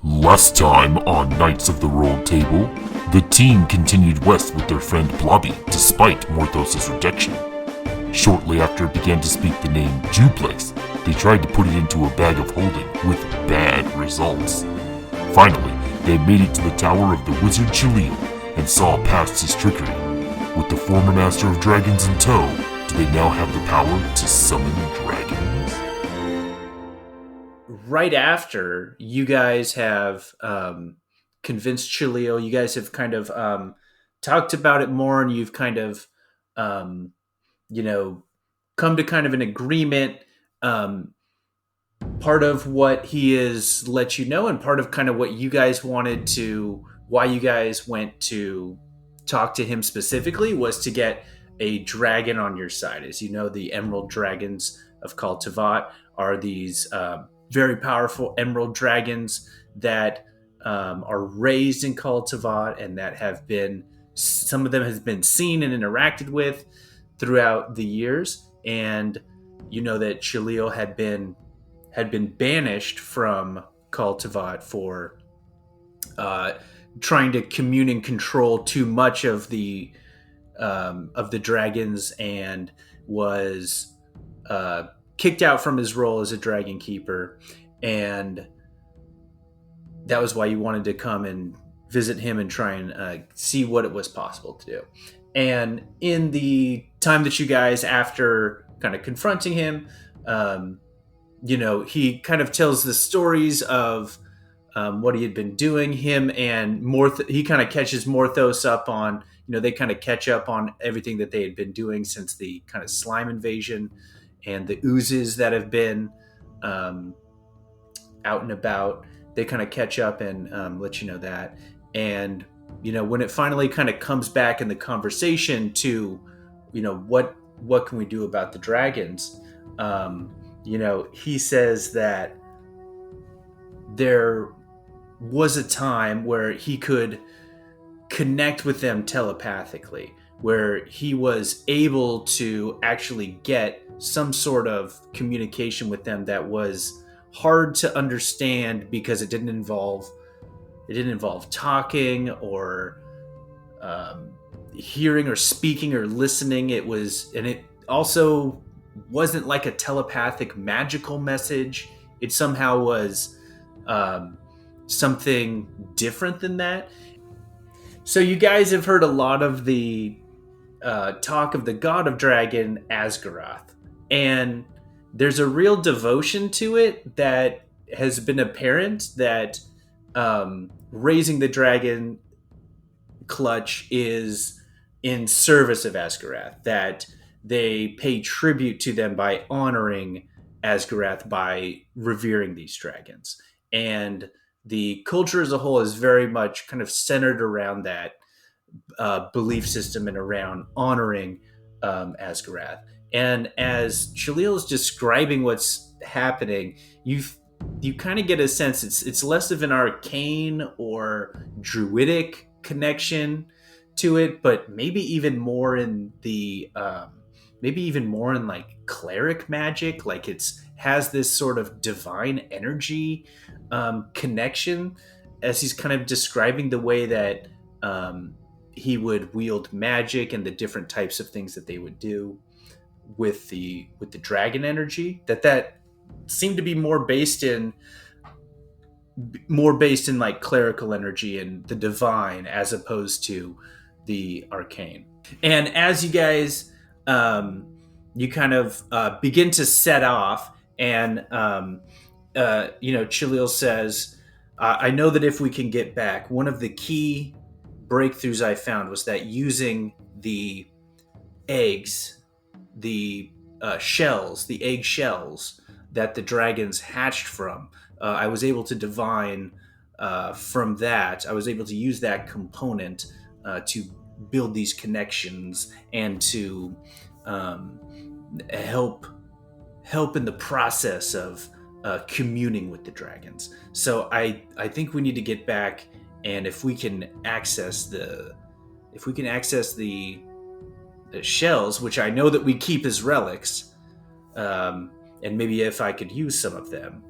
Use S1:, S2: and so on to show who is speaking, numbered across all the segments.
S1: Last time on Knights of the Rolled Table, the team continued west with their friend Blobby, despite Morthos' rejection. Shortly after it began to speak the name Duplex, they tried to put it into a bag of holding, with bad results. Finally, they made it to the tower of the wizard Chaleel, and saw past his trickery. With the former master of dragons in tow, do they now have the power to summon dragons?
S2: Right after you guys have convinced Chaleel, you guys have kind of talked about it more, and you've kind of, um, come to kind of an agreement. Part of what he has let you know, and part of kind of what you guys wanted to, why you guys went to talk to him specifically, was to get a dragon on your side. As you know, the Emerald Dragons of Khall T'Vott are these very powerful emerald dragons that are raised in Khall T'Vott, and that have been, some of them has been seen and interacted with throughout the years. And you know that Chaleel had been banished from Khall T'Vott for trying to commune and control too much of the dragons, and was kicked out from his role as a dragon keeper. And that was why you wanted to come and visit him and try and see what it was possible to do. And in the time that you guys, after kind of confronting him, he kind of tells the stories of what he had been doing. Him and he kind of catches Morthos up on, they kind of catch up on everything that they had been doing since the kind of slime invasion, and the oozes that have been out and about. They kind of catch up and let you know that. And, when it finally kind of comes back in the conversation to, what can we do about the dragons? He says that there was a time where he could connect with them telepathically, where he was able to actually get some sort of communication with them that was hard to understand, because it didn't involve talking or hearing or speaking or listening. It also wasn't like a telepathic magical message. It somehow was something different than that. So you guys have heard a lot of the talk of the god of dragon, Asgaroth, and there's a real devotion to it that has been apparent, that raising the dragon clutch is in service of Asgaroth, that they pay tribute to them by honoring Asgaroth, by revering these dragons. And the culture as a whole is very much kind of centered around that belief system and around honoring Asgaroth. And as Chaleel is describing what's happening, you kind of get a sense it's less of an arcane or druidic connection to it, but maybe even more in like cleric magic. Like has this sort of divine energy connection, as he's kind of describing the way that he would wield magic and the different types of things that they would do with the dragon energy. That seemed to be more based in like clerical energy and the divine, as opposed to the arcane. And as you guys you kind of begin to set off, and Chaleel says, I know that if we can get back, one of the key breakthroughs I found was that using the eggs, the shells, the egg shells that the dragons hatched from, I was able to divine from that. I was able to use that component to build these connections and to help in the process of communing with the dragons. So I think we need to get back, and if we can access the shells, which I know that we keep as relics, and maybe if I could use some of them.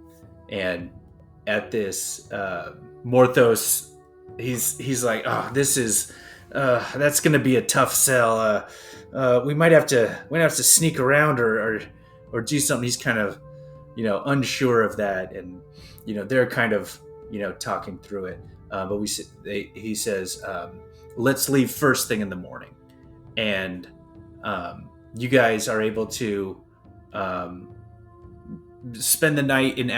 S2: And at this Morthos. He's like, oh, this is that's gonna be a tough sell. We might have to sneak around or do something. He's kind of unsure of that, and they're kind of talking through it. But he says, let's leave first thing in the morning, and you guys are able to spend the night in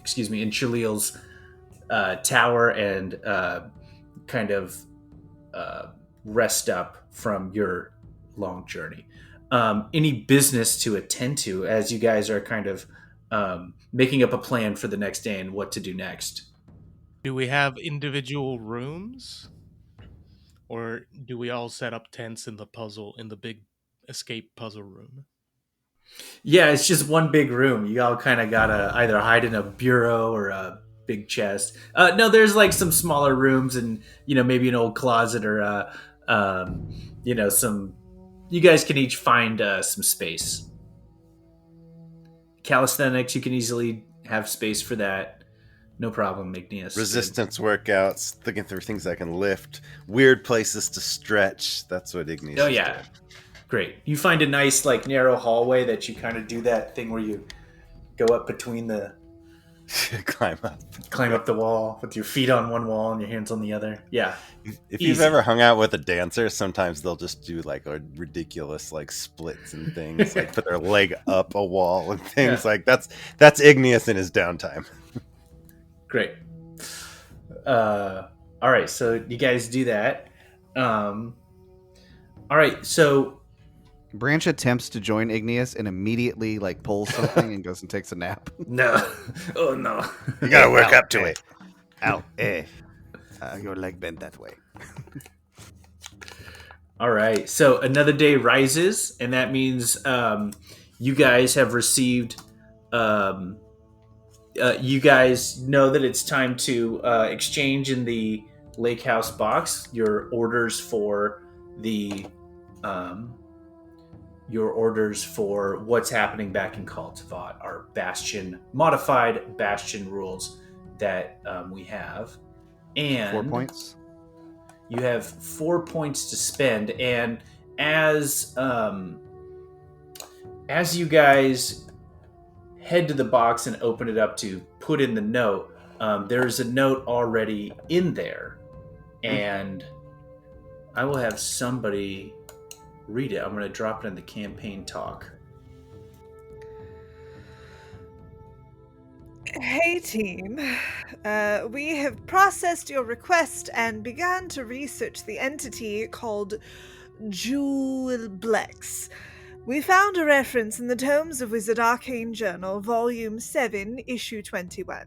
S2: Chaleel's tower and kind of rest up from your long journey. Any business to attend to as you guys are kind of making up a plan for the next day and what to do next?
S3: Do we have individual rooms? Or do we all set up tents in the big escape puzzle room?
S2: Yeah, it's just one big room. You all kind of gotta either hide in a bureau or a big chest. No, there's like some smaller rooms and maybe an old closet or some. You guys can each find some space. Calisthenics, you can easily have space for that. No problem, Igneous.
S4: Resistance workouts, thinking through things I can lift, weird places to stretch. That's what Igneous is doing.
S2: Great. You find a nice, like, narrow hallway that you kind of do that thing where you go up between the...
S4: Climb
S2: up the wall with your feet on one wall and your hands on the other. Yeah.
S4: If you've ever hung out with a dancer, sometimes they'll just do, like, a ridiculous, like, splits and things, like put their leg up a wall and things like that's Igneous in his downtime.
S2: Great. All right, so you guys do that. All right, so
S5: Branch attempts to join Igneous and immediately like pulls something and goes and takes a nap.
S2: No. Oh no.
S4: You gotta work up to it.
S5: Ow. Your leg bent that way.
S2: All right. So another day rises, and that means you guys have received. You guys know that it's time to exchange in the Lake House box your orders for the. Your orders for what's happening back in Khall T'Vott, our modified Bastion rules that we have. And
S5: 4 points.
S2: You have 4 points to spend, and as you guys head to the box and open it up to put in the note, there's a note already in there, and I will have somebody read it. I'm going to drop it in the campaign talk.
S6: Hey team, we have processed your request and began to research the entity called Jewelblex. We found a reference in the Tomes of Wizard Arcane Journal, Volume 7, Issue 21.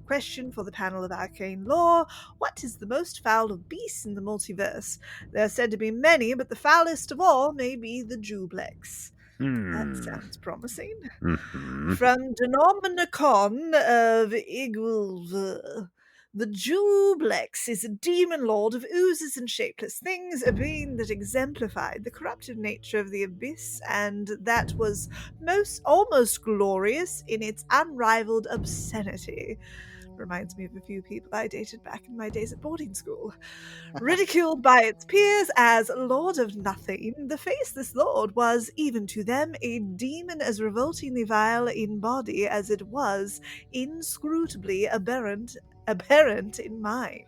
S6: Question for the panel of arcane lore: what is the most foul of beasts in the multiverse? There are said to be many, but the foulest of all may be the Jewelblex. That sounds promising.
S4: Mm-hmm.
S6: From Denomicon of Igulv. The Jewelblex is a demon lord of oozes and shapeless things, a being that exemplified the corruptive nature of the abyss, and that was almost glorious in its unrivaled obscenity. Reminds me of a few people I dated back in my days at boarding school. Ridiculed by its peers as Lord of Nothing, the faceless lord was, even to them, a demon as revoltingly vile in body as it was inscrutably aberrant in mind.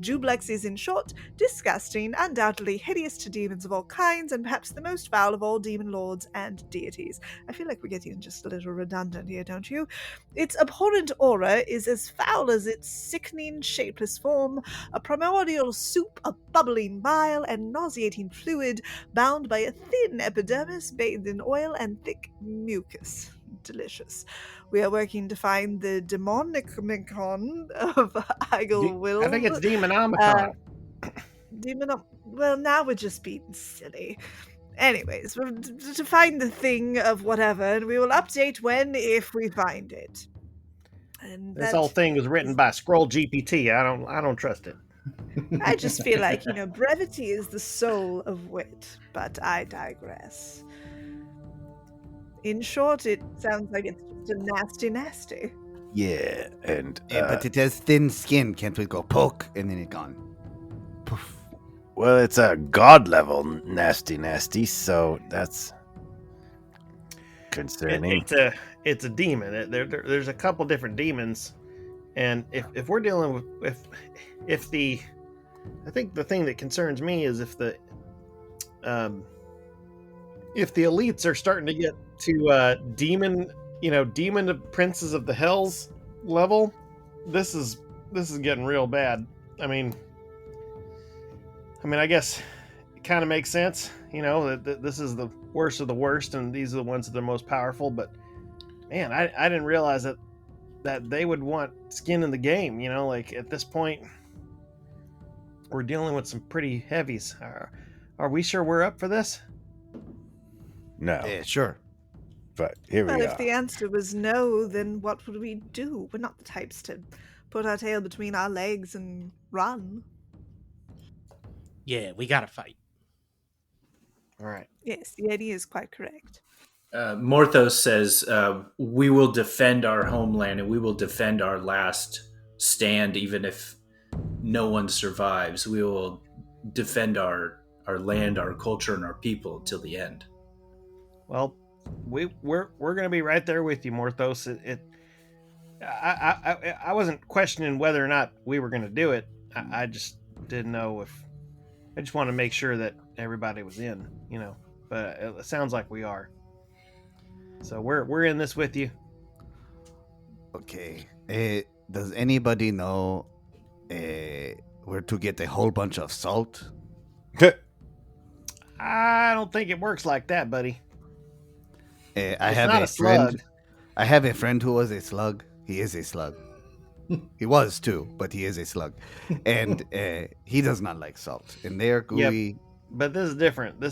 S6: Jewelblex is, in short, disgusting, undoubtedly hideous to demons of all kinds, and perhaps the most foul of all demon lords and deities. I feel like we're getting just a little redundant here, don't you? Its abhorrent aura is as foul as its sickening, shapeless form, a primordial soup of bubbling bile and nauseating fluid, bound by a thin epidermis bathed in oil and thick mucus. Delicious. We are working to find the Demonicon of Igelwill.
S7: I think it's Demonomicon.
S6: Well, now we're just being silly. Anyways, to find the thing of whatever, and we will update if we find it. And
S7: this whole thing was written by Scroll GPT. I don't trust it.
S6: I just feel like, brevity is the soul of wit, but I digress. In short, it sounds like it's just a nasty.
S4: Yeah, and
S5: But it has thin skin. Can't we go poke and then it gone? Poof.
S4: well, it's a god level nasty, so that's concerning.
S7: It's a demon. There's a couple different demons, and if we're dealing with if the I think the thing that concerns me is if the elites are starting to get to demon princes of the hells level, this is getting real bad. I mean, I guess it kind of makes sense, that this is the worst of the worst, and these are the ones that are most powerful. But man, I didn't realize that they would want skin in the game. Like at this point, we're dealing with some pretty heavies. Are we sure we're up for this?
S4: No,
S5: Yeah, sure.
S4: but here
S6: Well,
S4: we
S6: if
S4: are.
S6: the answer was no, then what would we do? We're not the types to put our tail between our legs and run.
S3: Yeah, we gotta fight.
S7: All right.
S6: Yes, Yenni is quite correct.
S2: Morthos says, we will defend our homeland and we will defend our last stand, even if no one survives. We will defend our land, our culture, and our people till the end.
S7: Well, we're going to be right there with you, Morthos. I wasn't questioning whether or not we were going to do it. I just didn't know if. I just want to make sure that everybody was in, But it sounds like we are. So we're in this with you.
S5: Okay. Does anybody know where to get a whole bunch of salt?
S7: I don't think it works like that, buddy.
S5: I
S7: It's
S5: have
S7: not
S5: a
S7: a slug.
S5: friend. I have a friend who was a slug. He is a slug. He was too, but he is a slug, and he does not like salt. And they're gooey.
S7: But this is different.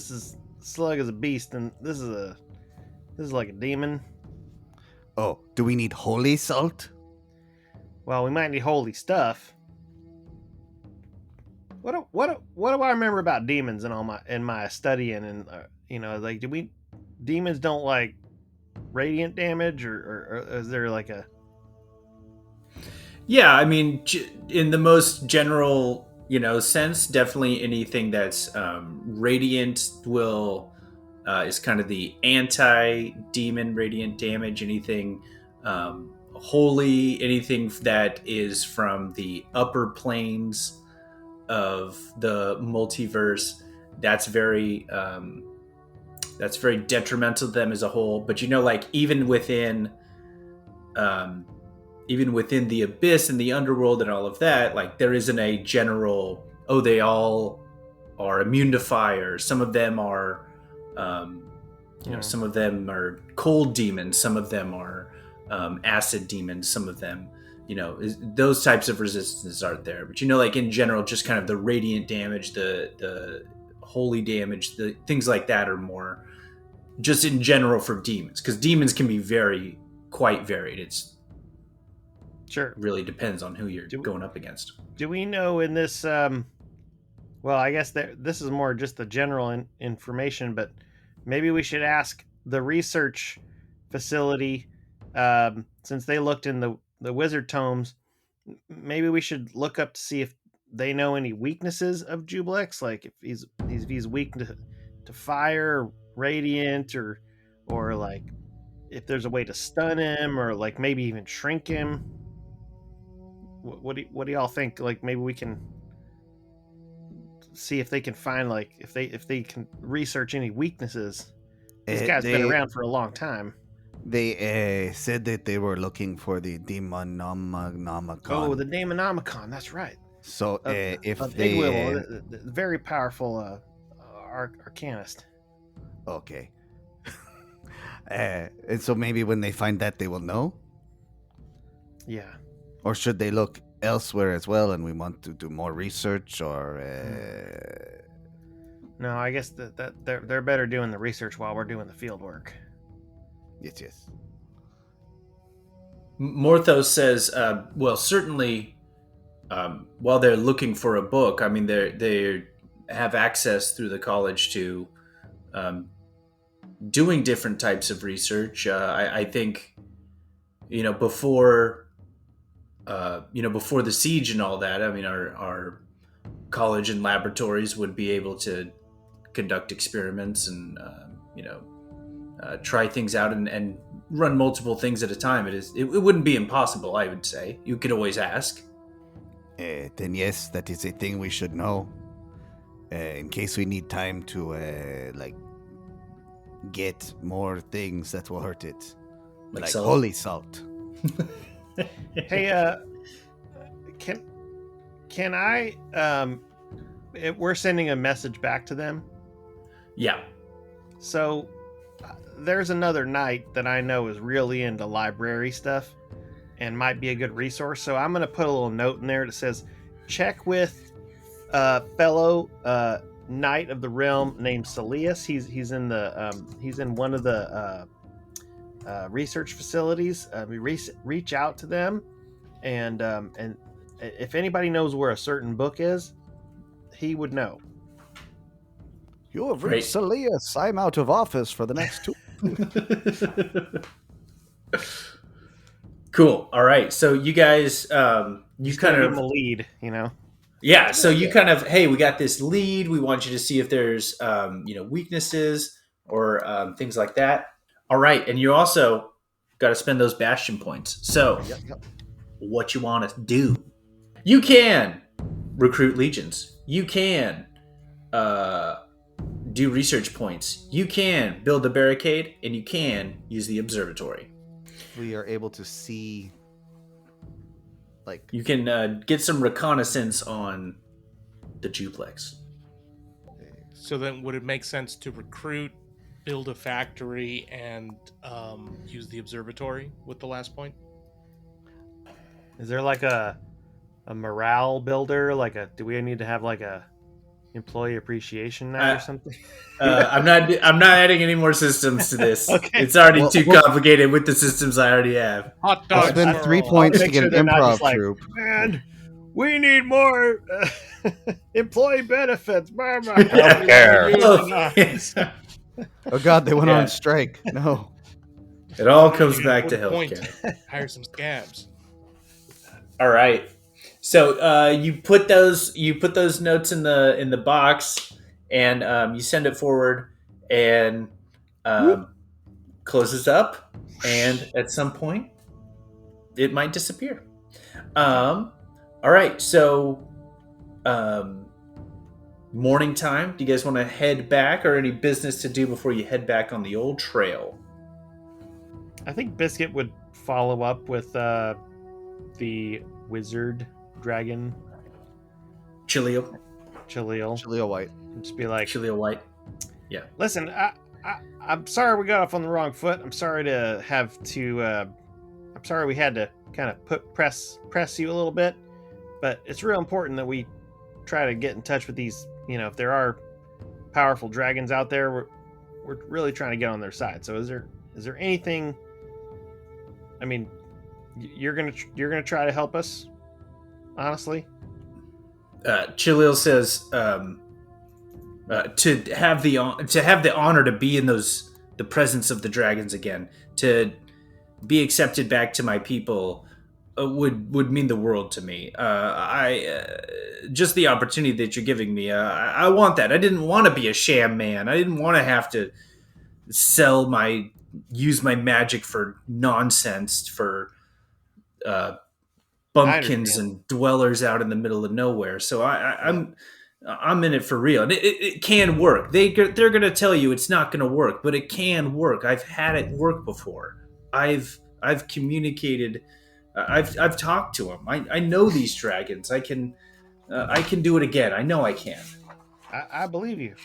S7: Slug is a beast, and this is like a demon.
S5: Oh, do we need holy salt?
S7: Well, we might need holy stuff. What do I remember about demons in my studying, and demons don't like radiant damage, or is there like a?
S2: Yeah, I mean, in the most general, sense, definitely anything that's radiant is kind of the anti-demon radiant damage. Anything holy, anything that is from the upper planes of the multiverse, that's very detrimental to them as a whole. But even within the abyss and the underworld and all of that, there isn't a general, they all are immune to fire. Some of them are some of them are cold demons, some of them are acid demons, some of them those types of resistances aren't there. But in general, just kind of the radiant damage, the holy damage, the things like that are more just in general for demons, because demons can be quite varied. It's
S7: Sure.
S2: really depends on who you're going up against.
S7: Do we know in this? Well, I guess this is more just the general information, but maybe we should ask the research facility, since they looked in the wizard tomes. Maybe we should look up to see if they know any weaknesses of Jublex, like if he's weak to fire, radiant, or like if there's a way to stun him, or like maybe even shrink him. What do y'all think? Like maybe we can see if they can find, like, if they can research any weaknesses. This guy's been around for a long time.
S5: They said that they were looking for the Demonomicon.
S7: Oh, the Demonomicon. That's right.
S5: So if
S7: of
S5: they
S7: Igwil, the very powerful arcanist.
S5: Okay. And so maybe when they find that, they will know?
S7: Yeah.
S5: Or should they look elsewhere as well, and we want to do more research, or...
S7: No, I guess that they're better doing the research while we're doing the field work.
S5: Yes.
S2: Morthos says, well, certainly, while they're looking for a book, I mean, they have access through the college to doing different types of research. I think, before before the siege and all that, I mean, our college and laboratories would be able to conduct experiments and try things out and run multiple things at a time. It wouldn't be impossible, I would say. You could always ask.
S5: Then yes, that is a thing we should know. In case we need time to get more things that will hurt it, like
S2: salt?
S5: holy salt.
S7: Hey, can I? We're sending a message back to them.
S2: Yeah.
S7: So there's another knight that I know is really into library stuff and might be a good resource. So I'm gonna put a little note in there that says, check with fellow knight of the realm named Chaleel. He's in one of the research facilities. Reach out to them, and if anybody knows where a certain book is, he would know.
S5: You have reached Chaleel. I'm out of office for the next 2.
S2: Cool. All right. So you guys, you
S7: Just
S2: kind
S7: give
S2: of
S7: him a lead,
S2: Yeah, so you kind of, hey, we got this lead. We want you to see if there's, weaknesses or things like that. All right, and you also got to spend those bastion points. So, what you want to do? You can recruit legions. You can do research points. You can build a barricade, and you can use the observatory.
S5: We are able to see.
S2: You can get some reconnaissance on the duplex.
S3: So then would it make sense to recruit, build a factory, and use the observatory with the last point?
S7: Is there like a morale builder? Do we need to have like a employee appreciation night or something?
S2: I'm not adding any more systems to this.
S7: Okay.
S2: It's already too complicated with the systems I already have.
S3: Hot
S5: I'll
S3: dogs.
S5: spend
S3: for
S5: 3
S3: all.
S5: points to
S7: Make
S5: get
S7: sure
S5: an
S7: they're not
S5: improv
S7: just like,
S5: troupe.
S7: Man, we need more employee benefits.
S2: Healthcare.
S5: Oh God, they went
S2: Yeah.
S5: on strike. No.
S2: It all comes
S3: You
S2: back
S3: get
S2: to
S3: one point.
S2: healthcare.
S3: Hire some scabs.
S2: All right. So you put those notes in the box, and you send it forward, and closes up, and at some point, it might disappear. All right. So morning time. Do you guys want to head back, or any business to do before you head back on the old trail?
S7: I think Biscuit would follow up with the wizard dragon
S2: Chaleel
S7: Chaleel.
S5: White.
S7: Just be like,
S2: White.
S7: listen, I'm sorry we got off on the wrong foot. I'm sorry to have to. I'm sorry we had to kind of press you a little bit, but it's real important that we try to get in touch with these. If there are powerful dragons out there, we're really trying to get on their side. So is there anything? I mean, you're gonna try to help us, honestly.
S2: Chaleel says to have the honor to be in the presence of the dragons again, to be accepted back to my people, would mean the world to me. Just the opportunity that you're giving me, I want that. I didn't want to be a sham man. I didn't want to have to use my magic for nonsense, for bumpkins and dwellers out in the middle of nowhere. So I'm in it for real, and it can work. They're going to tell you it's not going to work, but it can work. I've had it work before. I've communicated. I've talked to them. I know these dragons. I can do it again. I know I can.
S7: I believe you.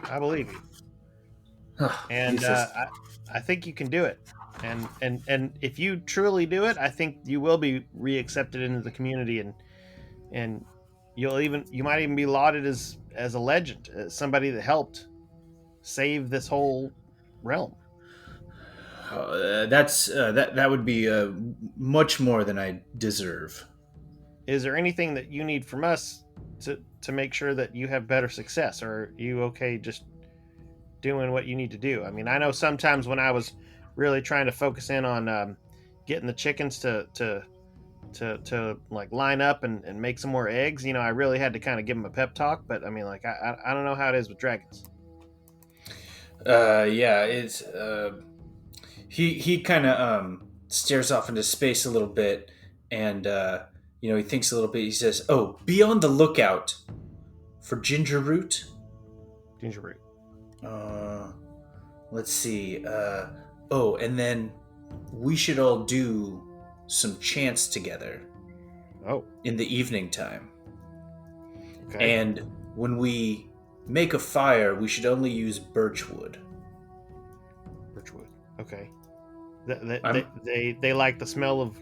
S7: I believe you. And I think you can do it. And if you truly do it, I think you will be reaccepted into the community, and you might even be lauded as a legend, as somebody that helped save this whole realm.
S2: That would be much more than I deserve.
S7: Is there anything that you need from us to make sure that you have better success, or are you okay just doing what you need to do? I mean, I know sometimes when I was really trying to focus in on getting the chickens to to like line up and make some more eggs. I really had to kind of give him a pep talk, but I mean, like, I don't know how it is with dragons.
S2: Yeah, it's he kind of stares off into space a little bit, and he thinks a little bit. He says, "Oh, be on the lookout for ginger root."
S7: Ginger root.
S2: Let's see. Oh, and then we should all do some chants together.
S7: Oh,
S2: in the evening time.
S7: okay.
S2: And when we make a fire, we should only use birchwood.
S7: Birchwood. Okay. They like the smell of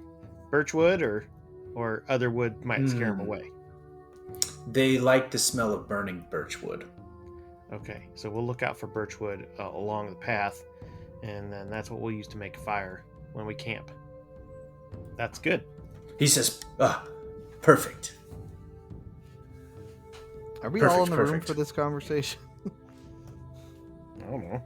S7: birchwood, or other wood might scare them away.
S2: They like the smell of burning birchwood.
S7: Okay, so we'll look out for birchwood along the path, and then that's what we'll use to make a fire when we camp. That's good.
S2: He says, perfect.
S5: Are we
S2: Perfect,
S5: all in the room
S2: perfect.
S5: for this conversation?
S7: I don't know.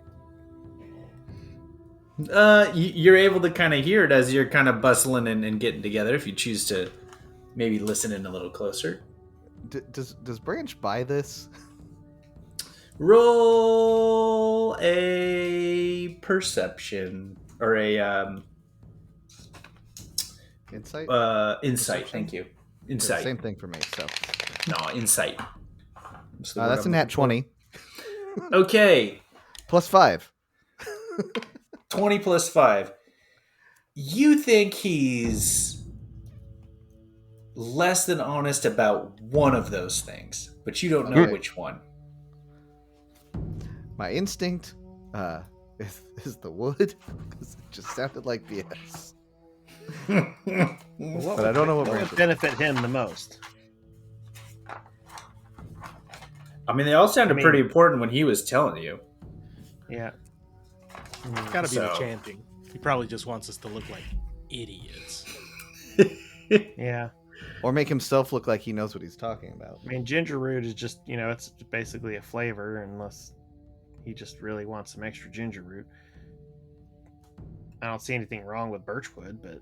S2: You're able to kind of hear it as you're kind of bustling and getting together if you choose to maybe listen in a little closer.
S5: Does Branch buy this?
S2: Roll a perception or a
S5: Insight?
S2: insight. Thank you. Insight.
S5: Same thing for me. So
S2: No, insight.
S5: that's a nat 20
S2: Okay,
S5: plus 5.
S2: 20 plus 5. You think he's less than honest about one of those things, but you don't know
S5: Okay.
S2: which one.
S5: My instinct is the wood, 'cause it just sounded like BS. But I don't know what
S7: What
S5: Branch
S7: would benefit him the most?
S2: I mean, they all sounded
S7: I mean-
S2: pretty important when he was telling you.
S7: Yeah.
S3: It's got to be the
S2: So-
S3: chanting. He probably just wants us to look like idiots.
S7: Yeah.
S5: Or make himself look like he knows what he's talking about.
S7: I mean, ginger root is just, it's basically a flavor, unless he just really wants some extra ginger root. I don't see anything wrong with birchwood, but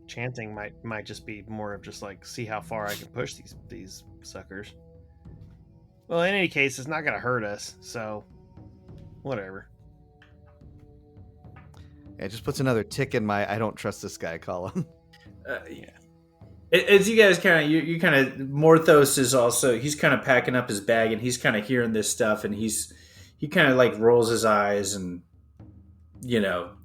S7: chanting might just be more of just like, see how far I can push these suckers. Well, in any case, it's not going to hurt us, so whatever.
S5: It just puts another tick in my I don't trust this guy column.
S2: Yeah. As you guys kind of, you kind of, Morthos is also, he's kind of packing up his bag and he's kind of hearing this stuff and he kind of like rolls his eyes and,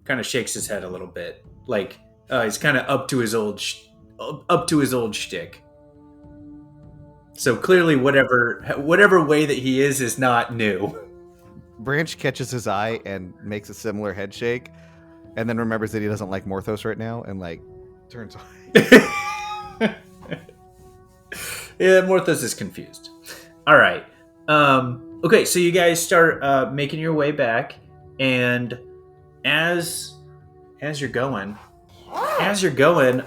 S2: kind of shakes his head a little bit. Like, he's kind of up to his old shtick. So clearly whatever way that he is not new.
S5: Branch catches his eye and makes a similar head shake, and then remembers that he doesn't like Morthos right now and like turns away.
S2: Yeah, Morthos is confused. All right. Okay, so you guys start making your way back, and as you're going, Branch, go ahead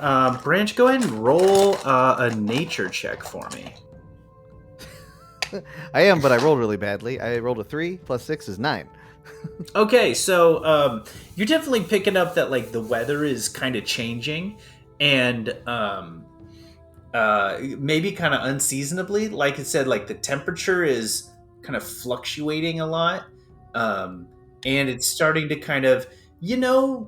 S2: and roll a nature check for me.
S5: I am, but I rolled really badly. I rolled a 3 plus 6 is 9.
S2: Okay, so you're definitely picking up that like the weather is kind of changing, and maybe kind of unseasonably. Like it said, like the temperature is kind of fluctuating a lot, and it's starting to kind of, when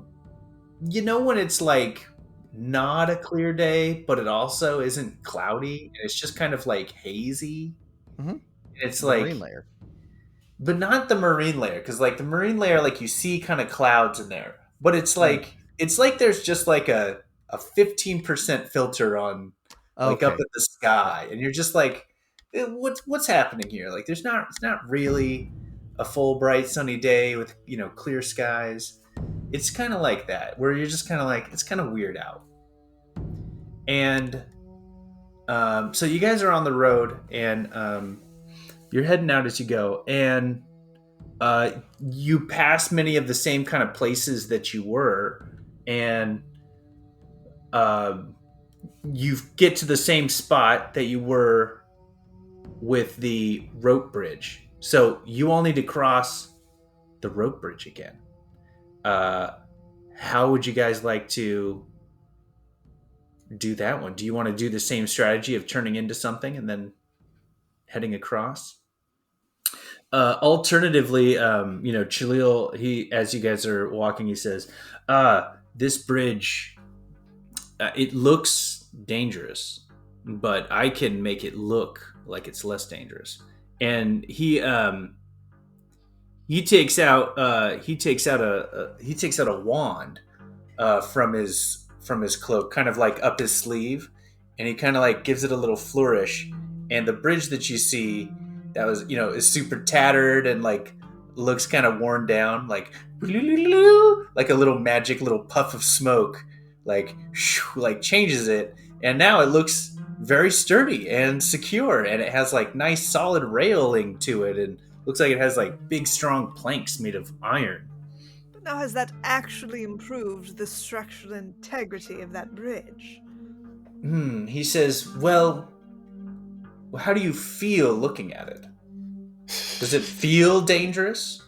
S2: it's like not a clear day, but it also isn't cloudy, and it's just kind of like hazy.
S5: Mhm.
S2: It's
S5: The
S2: like
S5: marine layer.
S2: but not the marine layer, because like the marine layer, like you see kind of clouds in there, but it's like there's just like a 15% filter on like up
S5: Okay.
S2: at the sky, and you're just like, what's happening here? Like it's not really a full bright sunny day with clear skies. It's kind of like that, where you're just kind of like, it's kind of weird out. And so you guys are on the road, and you're heading out as you go, and you pass many of the same kind of places that you were, and you get to the same spot that you were with the rope bridge. So you all need to cross the rope bridge again. How would you guys like to do that one. Do you want to do the same strategy of turning into something and then heading across? Alternatively, Chaleel, as you guys are walking, he says, this bridge, it looks dangerous, but I can make it look like it's less dangerous. And he takes out a wand from his cloak, kind of like up his sleeve, and he kind of like gives it a little flourish, and the bridge that you see that was is super tattered and like looks kind of worn down, like a little magic little puff of smoke, like changes it, and now it looks very sturdy and secure, and it has like nice solid railing to it, and looks like it has like big strong planks made of iron.
S6: But now, has that actually improved the structural integrity of that bridge?
S2: He says, well, how do you feel looking at it? Does it feel dangerous?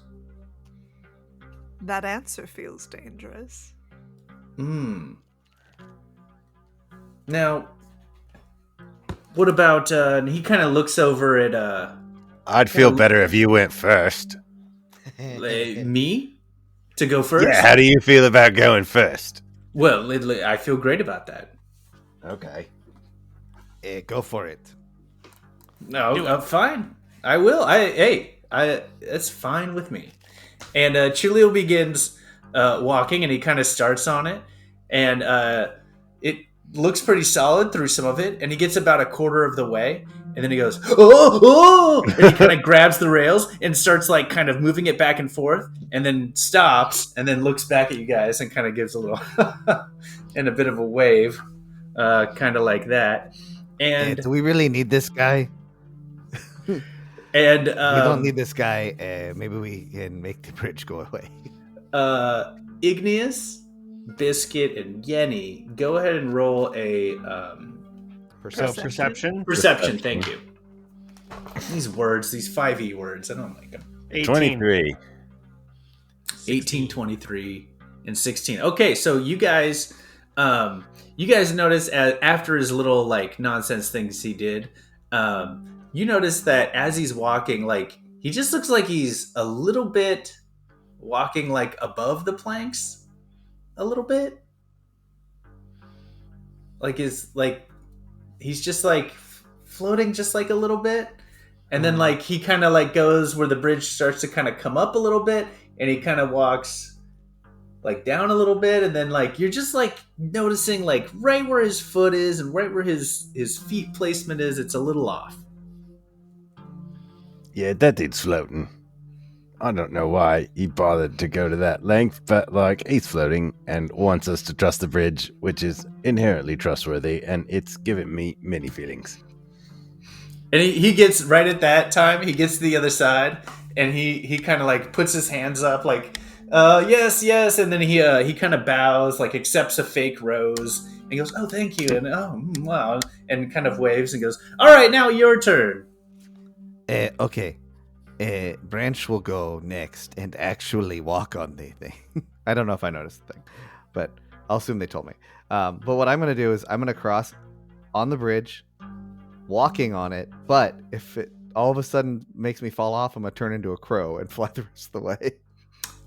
S6: That answer feels dangerous.
S2: Now, what about, and he kind of looks over at,
S4: I'd feel better if you went first.
S2: me? To go first?
S4: Yeah, how do you feel about going first?
S2: Well, I feel great about that.
S4: Okay.
S5: Go for it.
S2: No, fine. I will. That's fine with me. And Chaleel begins walking, and he kind of starts on it, and it looks pretty solid through some of it, and he gets about a quarter of the way, and then he goes, oh! And he kind of grabs the rails and starts like kind of moving it back and forth, and then stops, and then looks back at you guys and kind of gives a little and a bit of a wave, kind of like that. And
S5: do we really need this guy?
S2: And
S5: we don't need this guy. Maybe we can make the bridge go away.
S2: Igneous, Biscuit, and Yenni, go ahead and roll a
S7: Perception.
S2: Perception. Thank you. These words, these 5e words, I don't like them.
S7: 18.
S4: 23.
S2: 18, 23, and 16. Okay, so you guys notice after his little like nonsense things he did, you notice that as he's walking, like he just looks like he's a little bit walking like above the planks, a little bit. Like he's just like floating just like a little bit, and then like he kind of like goes where the bridge starts to kind of come up a little bit, and he kind of walks like down a little bit, and then like you're just like noticing like right where his foot is and right where his feet placement is, it's a little off.
S4: Yeah, that dude's floating. I don't know why he bothered to go to that length, but like he's floating and wants us to trust the bridge, which is inherently trustworthy, and it's giving me many feelings.
S2: And he gets right at that time, he gets to the other side, and he kind of like puts his hands up like, yes, and then he kind of bows, like accepts a fake rose, and he goes, oh, thank you, and oh, wow, and kind of waves and goes, all right, now your turn.
S5: Okay. Branch will go next and actually walk on the thing. I don't know if I noticed the thing, but I'll assume they told me. But what I'm going to do is I'm going to cross on the bridge, walking on it, but if it all of a sudden makes me fall off, I'm going to turn into a crow and fly the rest of the way.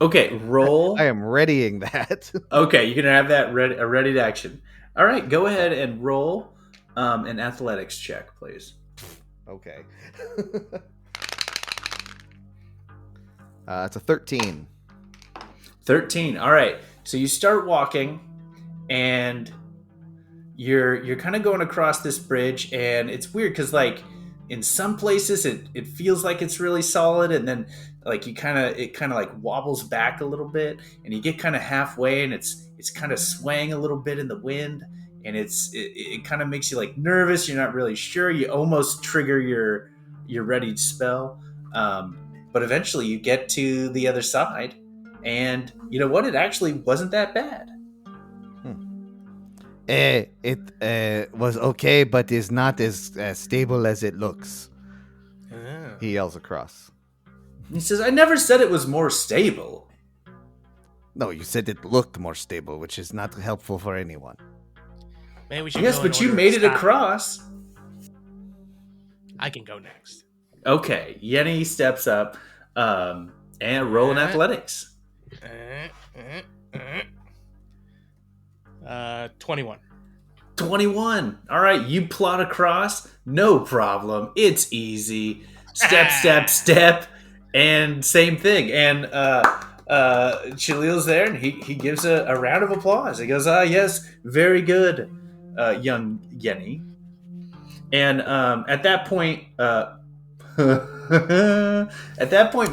S2: Okay, roll.
S5: I am readying that.
S2: Okay, you're going to have that ready to action. All right, go ahead and roll an athletics check, please.
S5: Okay. It's a 13.
S2: 13. All right. So you start walking, and you're kind of going across this bridge, and it's weird because like in some places it feels like it's really solid, and then like it kind of like wobbles back a little bit, and you get kind of halfway, and it's kind of swaying a little bit in the wind, and it kind of makes you like nervous. You're not really sure. You almost trigger your ready spell. But eventually you get to the other side, and you know what? It actually wasn't that bad.
S5: It was okay, but is not as stable as it looks.
S3: Ah.
S5: He yells across.
S2: He says, I never said it was more stable.
S5: No, you said it looked more stable, which is not helpful for anyone.
S3: Maybe we should
S2: Yes,
S3: go in
S2: but you
S3: order of
S2: made it
S3: style.
S2: across.
S3: I can go next.
S2: Okay, Yenni steps up and roll in athletics.
S3: 21.
S2: 21. All right, you plot across. No problem. It's easy. Step, step, step. And same thing. And Chaleel's there, and he gives a round of applause. He goes, yes, very good, young Yenni. And at that point,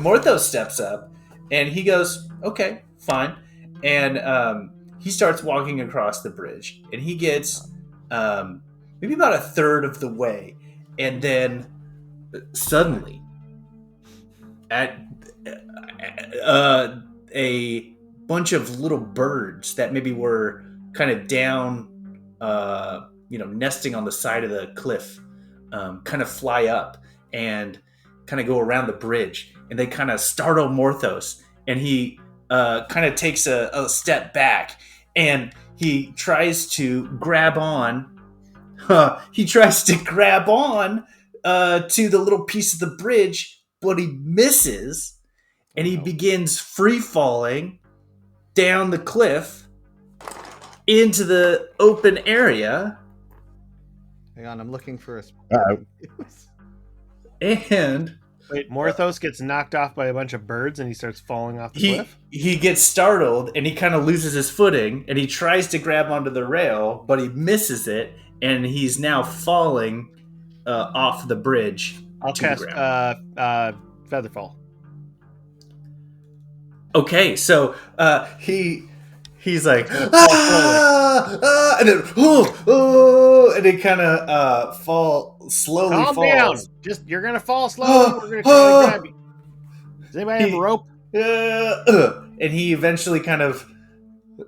S2: Morthos steps up, and he goes, okay, fine. And he starts walking across the bridge, and he gets maybe about a third of the way, and then suddenly, at a bunch of little birds that maybe were kind of down, nesting on the side of the cliff, kind of fly up and kind of go around the bridge, and they kind of startle Morthos, and he kind of takes a step back, and he tries to grab on. He tries to grab on to the little piece of the bridge, but he misses, and he begins free falling down the cliff into the open area.
S5: Hang on, I'm looking for a.
S2: And
S7: wait, Morthos gets knocked off by a bunch of birds, and he starts falling off the cliff.
S2: He gets startled, and he kind of loses his footing, and he tries to grab onto the rail, but he misses it, and he's now falling off the bridge.
S7: I'll cast Featherfall.
S2: Okay, so he's like, and then and it kind of slowly
S7: Calm
S2: falls.
S7: down. Just you're gonna fall slowly. We're gonna try to grab you. Does anybody have a rope?
S2: And he eventually kind of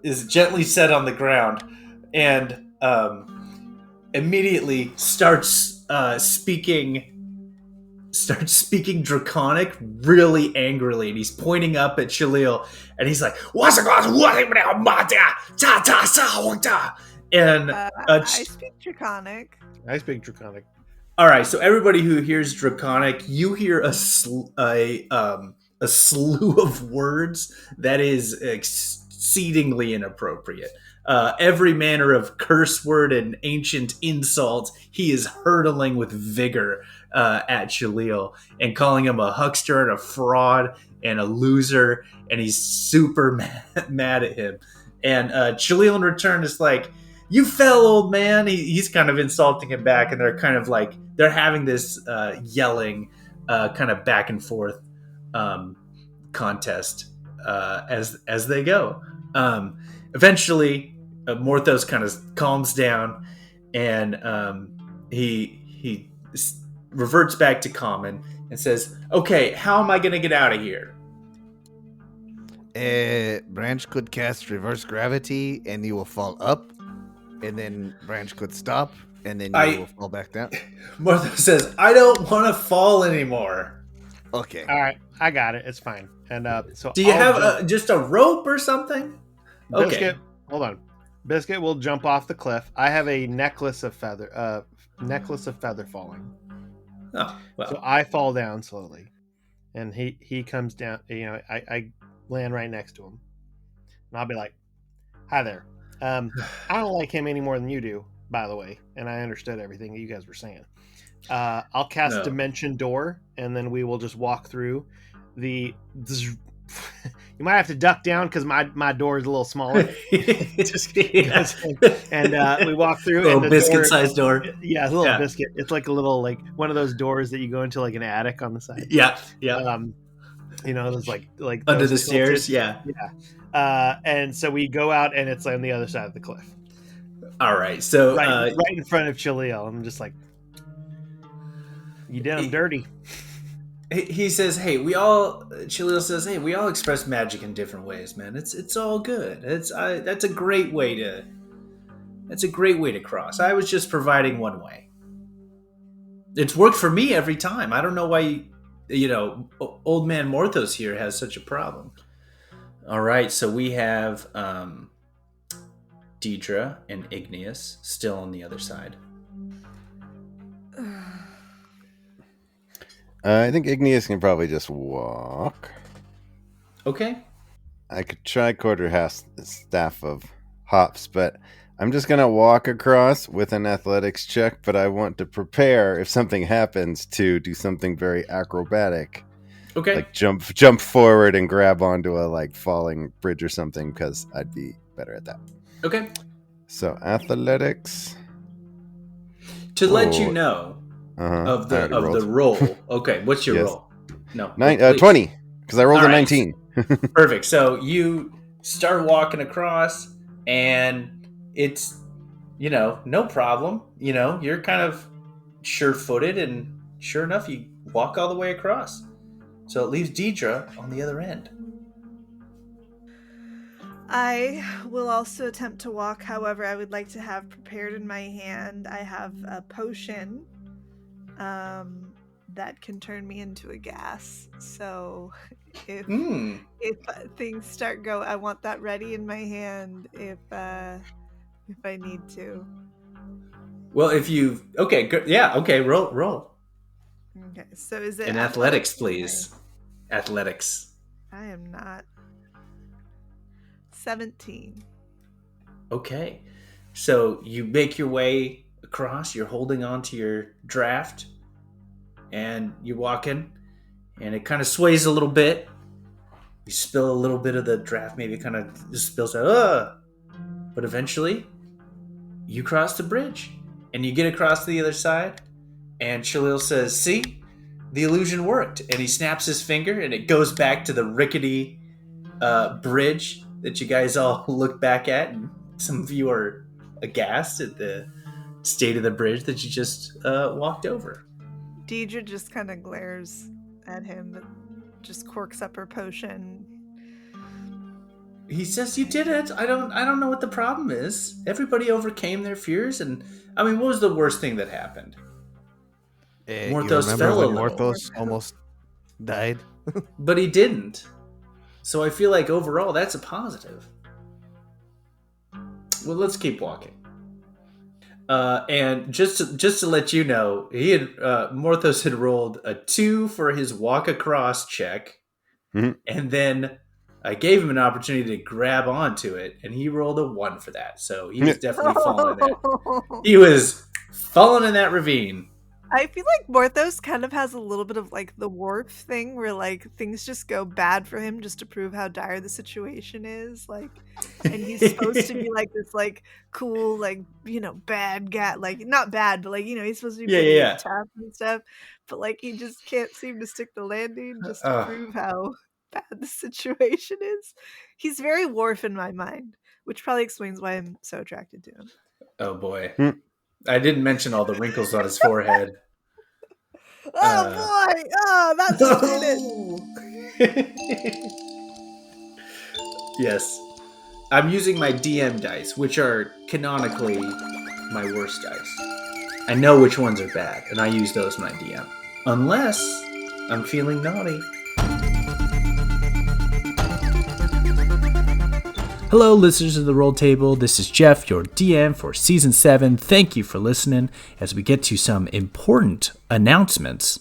S2: is gently set on the ground, and immediately starts speaking Draconic really angrily, and he's pointing up at Chaleel, and he's like, and
S6: I speak Draconic.
S7: I speak Draconic.
S2: all right, so everybody who hears Draconic, you hear a slew of words that is exceedingly inappropriate. Every manner of curse word and ancient insult he is hurtling with vigor at Chaleel, and calling him a huckster and a fraud and a loser, and he's super mad at him. And Chaleel in return is like, you fell, old man. He's kind of insulting him back, and they're kind of like, they're having this yelling kind of back and forth contest as they go. Eventually, Morthos kind of calms down, and he reverts back to common and says, okay, how am I going to get out of here?
S5: Branch could cast reverse gravity, and you will fall up, and then Branch could stop, and then you will fall back down.
S2: Morthos says, I don't want to fall anymore.
S5: Okay.
S7: All right, I got it. It's fine. And so,
S2: do you have just a rope or something?
S7: Biscuit,
S2: Okay.
S7: hold on. Biscuit will jump off the cliff. I have a necklace of feather falling.
S2: Oh, well.
S7: So I fall down slowly, and he comes down. I land right next to him, and I'll be like, "Hi there. I don't like him any more than you do, by the way." And I understood everything that you guys were saying. I'll cast Dimension Door, and then we will just walk through the. You might have to duck down because my door is a little smaller. And we walk through.
S2: Little biscuit-sized door.
S7: Yeah, a little biscuit. It's like a little, like one of those doors that you go into like an attic on the side.
S2: Yeah.
S7: There's like
S2: under the stairs. Yeah.
S7: And so we go out, and it's on the other side of the cliff.
S2: All right. So
S7: right in front of Chaleel. I'm just like, you did him dirty.
S2: He says, Chaleel says, hey, we all express magic in different ways, man. It's all good. That's a great way to cross. I was just providing one way. It's worked for me every time. I don't know why, old man Morthos here has such a problem. All right. So we have, Diedre and Igneous still on the other side.
S4: I think Igneous can probably just walk.
S2: Okay.
S4: I could try quarter half staff of hops, but I'm just gonna walk across with an athletics check. But I want to prepare if something happens to do something very acrobatic,
S2: Okay.
S4: like jump forward and grab onto a like falling bridge or something, because I'd be better at that.
S2: Okay.
S4: So athletics.
S2: To let you know
S4: Uh-huh.
S2: of the roll. Okay, what's your
S4: Yes.
S2: roll? No.
S4: 20, because I rolled
S2: All
S4: a
S2: right.
S4: 19.
S2: Perfect. So you start walking across, and it's, no problem. You're kind of sure-footed, and sure enough, you walk all the way across. So it leaves Diedre on the other end.
S6: I will also attempt to walk. However, I would like to have prepared in my hand. I have a potion that can turn me into a gas. So if things start go, I want that ready in my hand if I need to.
S2: Well, if you good, yeah, okay, roll
S6: Okay, so is it
S2: in athletics, please? Athletics.
S6: I am not. 17.
S2: Okay, so you make your way across. You're holding on to your draft, and you're walking, and it kind of sways a little bit. You spill a little bit of the draft, maybe it kind of just spills out. But eventually, you cross the bridge, and you get across to the other side, and Chaleel says, "See, the illusion worked." And he snaps his finger, and it goes back to the rickety bridge that you guys all look back at, and some of you are aghast at the state of the bridge that you just walked over.
S6: Diedre just kind of glares at him, but just corks up her potion.
S2: He says, "You did it. I don't know what the problem is. Everybody overcame their fears, and I mean, what was the worst thing that happened? Morthos
S5: you remember
S2: fell a
S5: when
S2: little.
S5: Morthos almost died?
S2: But he didn't. So I feel like overall that's a positive. Well, let's keep walking. And just to let you know, he had Morthos had rolled a 2 for his walk across check, and then I gave him an opportunity to grab onto it, and he rolled a 1 for that. So he was definitely falling in that. He was falling in that ravine.
S6: I feel like Morthos kind of has a little bit of like the Worf thing where like things just go bad for him just to prove how dire the situation is. Like, and he's supposed to be like this like cool, like, bad guy, like not bad, but like, he's supposed to be pretty tough and stuff. But like he just can't seem to stick the landing just to prove how bad the situation is. He's very Worf in my mind, which probably explains why I'm so attracted to him.
S2: Oh boy. I didn't mention all the wrinkles on his forehead.
S6: Oh boy! Oh, that just did it.
S2: Yes. I'm using my DM dice, which are canonically my worst dice. I know which ones are bad, and I use those when I DM. Unless I'm feeling naughty. Hello, listeners of the Roll Table. This is Jeff, your DM for Season 7. Thank you for listening as we get to some important announcements.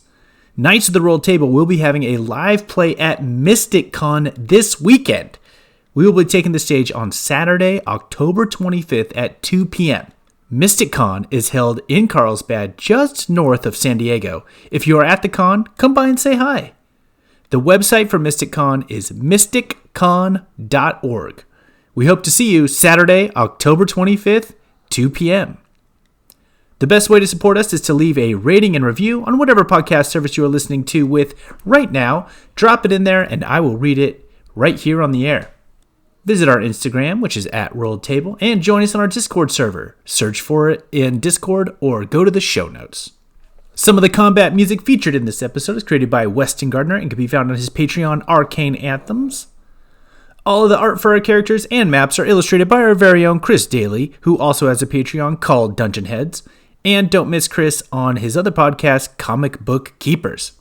S2: Knights of the Roll Table will be having a live play at MysticCon this weekend. We will be taking the stage on Saturday, October 25th at 2 p.m. MysticCon is held in Carlsbad, just north of San Diego. If you are at the con, come by and say hi. The website for MysticCon is mysticcon.org. We hope to see you Saturday, October 25th, 2 p.m. The best way to support us is to leave a rating and review on whatever podcast service you are listening to with right now. Drop it in there and I will read it right here on the air. Visit our Instagram, which is @RolledTable, and join us on our Discord server. Search for it in Discord or go to the show notes. Some of the combat music featured in this episode is created by Weston Gardner and can be found on his Patreon, Arcane Anthems. All of the art for our characters and maps are illustrated by our very own Chris Daly, who also has a Patreon called Dungeon Heads. And don't miss Chris on his other podcast, Comic Book Keepers.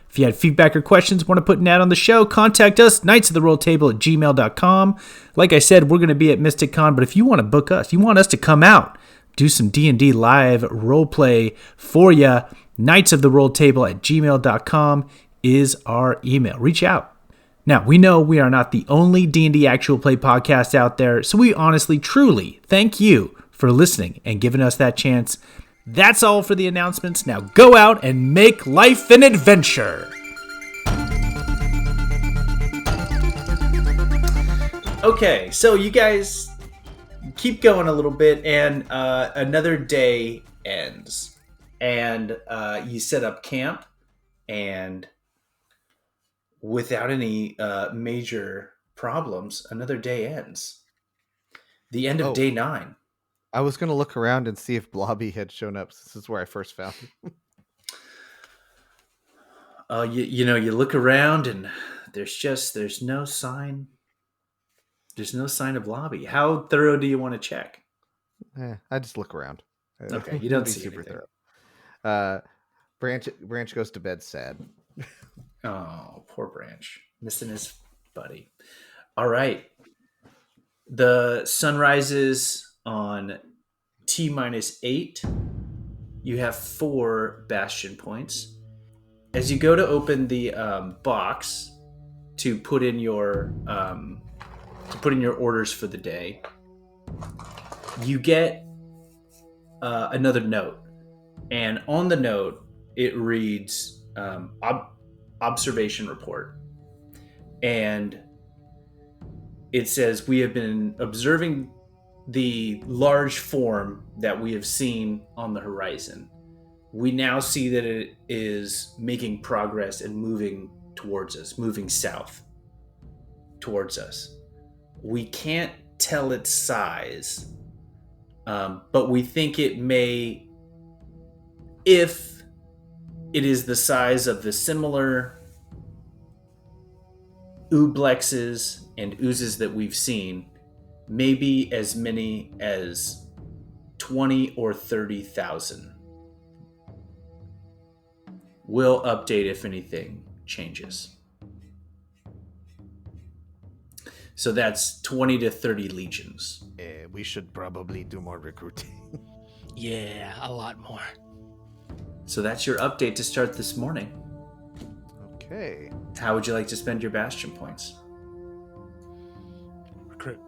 S2: If you had feedback or questions, want to put an ad on the show, contact us, knightsoftherolltable@gmail.com. Like I said, we're going to be at MysticCon, but if you want to book us, you want us to come out, do some D&D live roleplay for you, knightsoftherolltable@gmail.com is our email. Reach out. Now, we know we are not the only D&D actual play podcast out there, so we honestly, truly thank you for listening and giving us that chance. That's all for the announcements. Now go out and make life an adventure. Okay, so you guys keep going a little bit, and another day ends. And you set up camp, and without any major problems, another day ends. The end of day 9.
S5: I was going to look around and see if Blobby had shown up. This is where I first found him.
S2: You look around and there's no sign. There's no sign of Blobby. How thorough do you want to check?
S5: I just look around.
S2: Okay, you don't
S5: Be
S2: see
S5: super
S2: anything.
S5: thorough. Branch goes to bed sad.
S2: Oh, poor Branch. Missing his buddy. All right. The sun rises on T-8. You have 4 bastion points. As you go to open the box to put in your orders for the day, you get another note, and on the note it reads observation report, and it says, we have been observing the large form that we have seen on the horizon. We now see that it is making progress and moving towards us, moving south towards us. We can't tell its size, but we think it may, if it is the size of the similar ooblexes and oozes that we've seen, maybe as many as 20 or 30,000. We'll update if anything changes. So that's 20 to 30 legions.
S5: We should probably do more recruiting.
S3: Yeah, a lot more.
S2: So that's your update to start this morning.
S5: Okay.
S2: How would you like to spend your bastion points?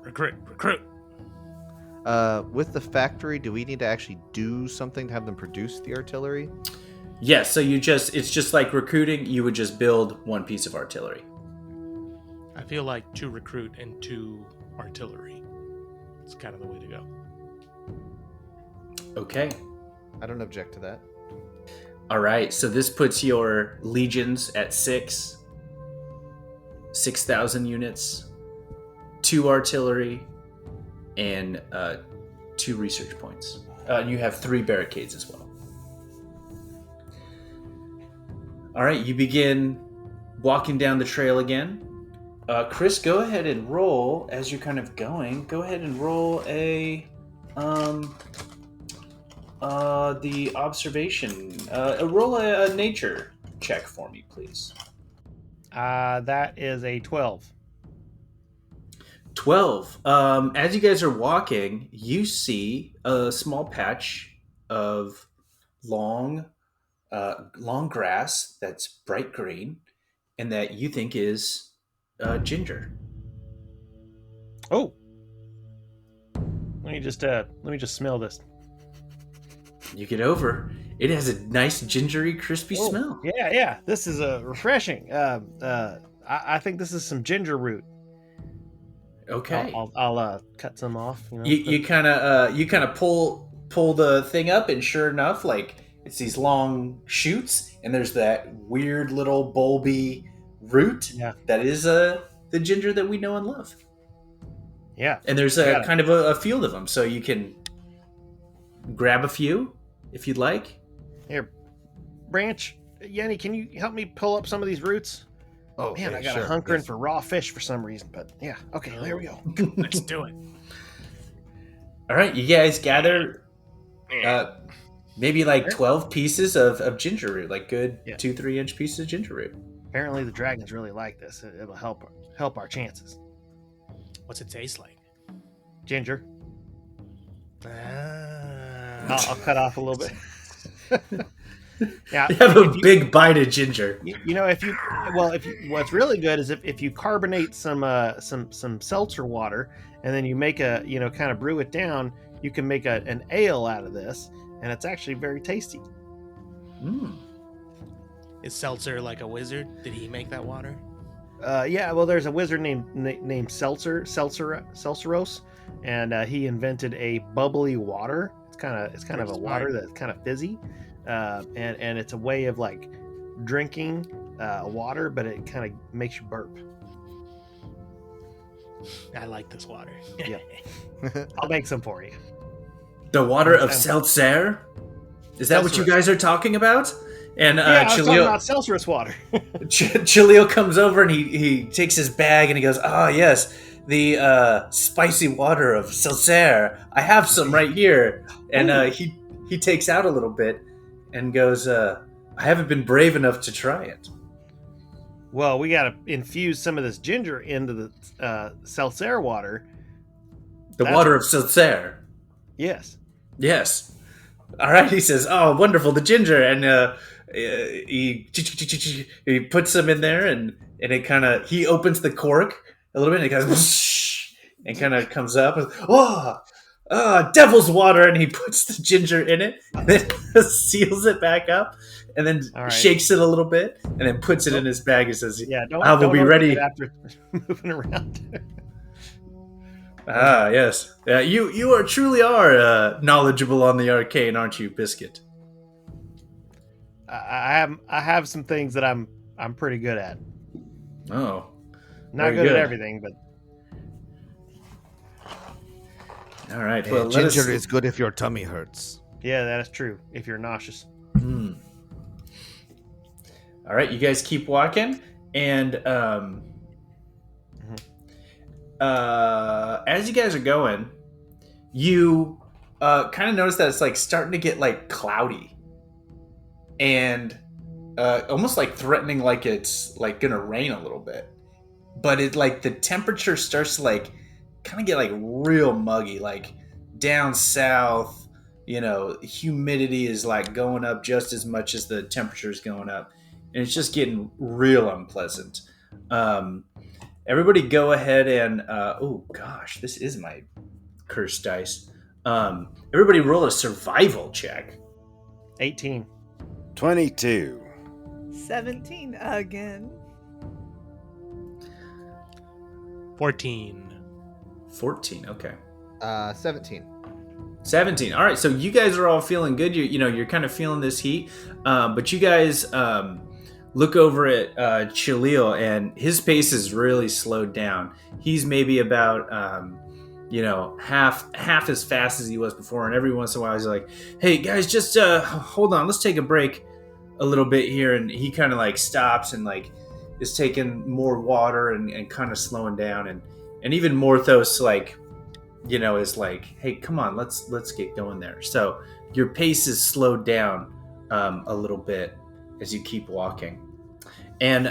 S3: Recruit.
S5: With the factory, do we need to actually do something to have them produce the artillery?
S2: Yes, so it's just like recruiting, you would just build 1 piece of artillery.
S3: I feel like 2 recruit and 2 artillery. It's kind of the way to go.
S2: Okay.
S5: I don't object to that.
S2: All right, so this puts your legions at 6,000 units, 2 artillery, and 2 research points. And you have 3 barricades as well. All right, you begin walking down the trail again. Chris, go ahead and roll as you're kind of going. Go ahead and roll the observation. Roll a nature check for me, please.
S7: That is a 12.
S2: 12. As you guys are walking, you see a small patch of long grass that's bright green, and that you think is ginger.
S7: Oh, let me just smell this.
S2: You get over. It has a nice gingery, crispy smell.
S7: Yeah. This is refreshing. I think this is some ginger root.
S2: Okay.
S7: I'll cut some off.
S2: You kind of pull the thing up, and sure enough, like, it's these long shoots, and there's that weird little bulby root.
S7: Yeah.
S2: That is the ginger that we know and love.
S7: Yeah.
S2: And there's a kind of a field of them, so you can grab a few if you'd like.
S7: Here, Branch, Yenni, can you help me pull up some of these roots?
S5: Oh
S7: man, I got
S5: sure.
S7: a hunkering for raw fish for some reason, but yeah. Okay, there we go.
S3: Let's do it.
S2: All right, you guys gather. maybe like 12 pieces of ginger root, like good
S7: Yeah.
S2: 2-3 inch pieces of ginger root.
S7: Apparently, the dragons really like this. It'll help our chances.
S3: What's it taste like?
S7: Ginger.
S3: Ah.
S7: I'll cut off a little bit. Yeah,
S2: You have a big bite of ginger.
S7: You know, if you what's really good is if you carbonate some seltzer water and then you make kind of brew it down, you can make an ale out of this, and it's actually very tasty.
S3: Is Seltzer like a wizard? Did he make that water?
S7: Yeah, well, there's a wizard named Seltzeros, and he invented a bubbly water. It's kind of a water that's kind of fizzy, and it's a way of like drinking water, but it kind of makes you burp.
S3: I like this water.
S7: Yeah. I'll make some for you.
S2: The water of Seltzer? Is that what you guys are talking about? And
S7: I was talking
S2: Chaleel,
S7: about Celsius water.
S2: Chaleel comes over and he takes his bag and he goes, yes, the spicy water of Seltzer. I have some right here. And he takes out a little bit and goes, I haven't been brave enough to try it.
S7: Well, we got to infuse some of this ginger into the Seltzer water.
S2: That's water of Seltzer.
S7: Yes.
S2: Yes. All right, he says, wonderful, the ginger. And he puts some in there and it kind of, he opens the cork a little bit and it goes, and kind of comes up. And, devil's water. And he puts the ginger in it and then seals it back up and then shakes it a little bit and then puts it in his bag and says, I will be ready.
S7: After moving around.
S2: Yes. You are truly knowledgeable on the arcane, aren't you, Biscuit?
S7: I have some things that I'm pretty good at.
S2: Oh,
S7: not good at everything, but
S2: all right. Well,
S5: ginger is good if your tummy hurts.
S7: Yeah, that is true. If you're nauseous.
S2: All right, you guys keep walking, and as you guys are going, you kind of notice that it's like starting to get like cloudy. And almost like threatening, like it's like gonna rain a little bit, but it like the temperature starts to like kind of get like real muggy, like down south, humidity is like going up just as much as the temperature is going up, and it's just getting real unpleasant. Everybody go ahead and oh gosh, this is my cursed dice. Everybody roll a survival check.
S7: 18.
S4: 22.
S6: 17 again.
S3: 14.
S2: 14. Okay.
S5: 17.
S2: 17. All right. So you guys are all feeling good. You're kind of feeling this heat. But you guys look over at Chaleel, and his pace is really slowed down. He's maybe about half as fast as he was before. And every once in a while, he's like, "Hey guys, just hold on. Let's take a break a little bit here." And he kind of like stops and like is taking more water and kind of slowing down. And even Morthos is like, "Hey, come on, let's get going there." So your pace is slowed down a little bit as you keep walking. And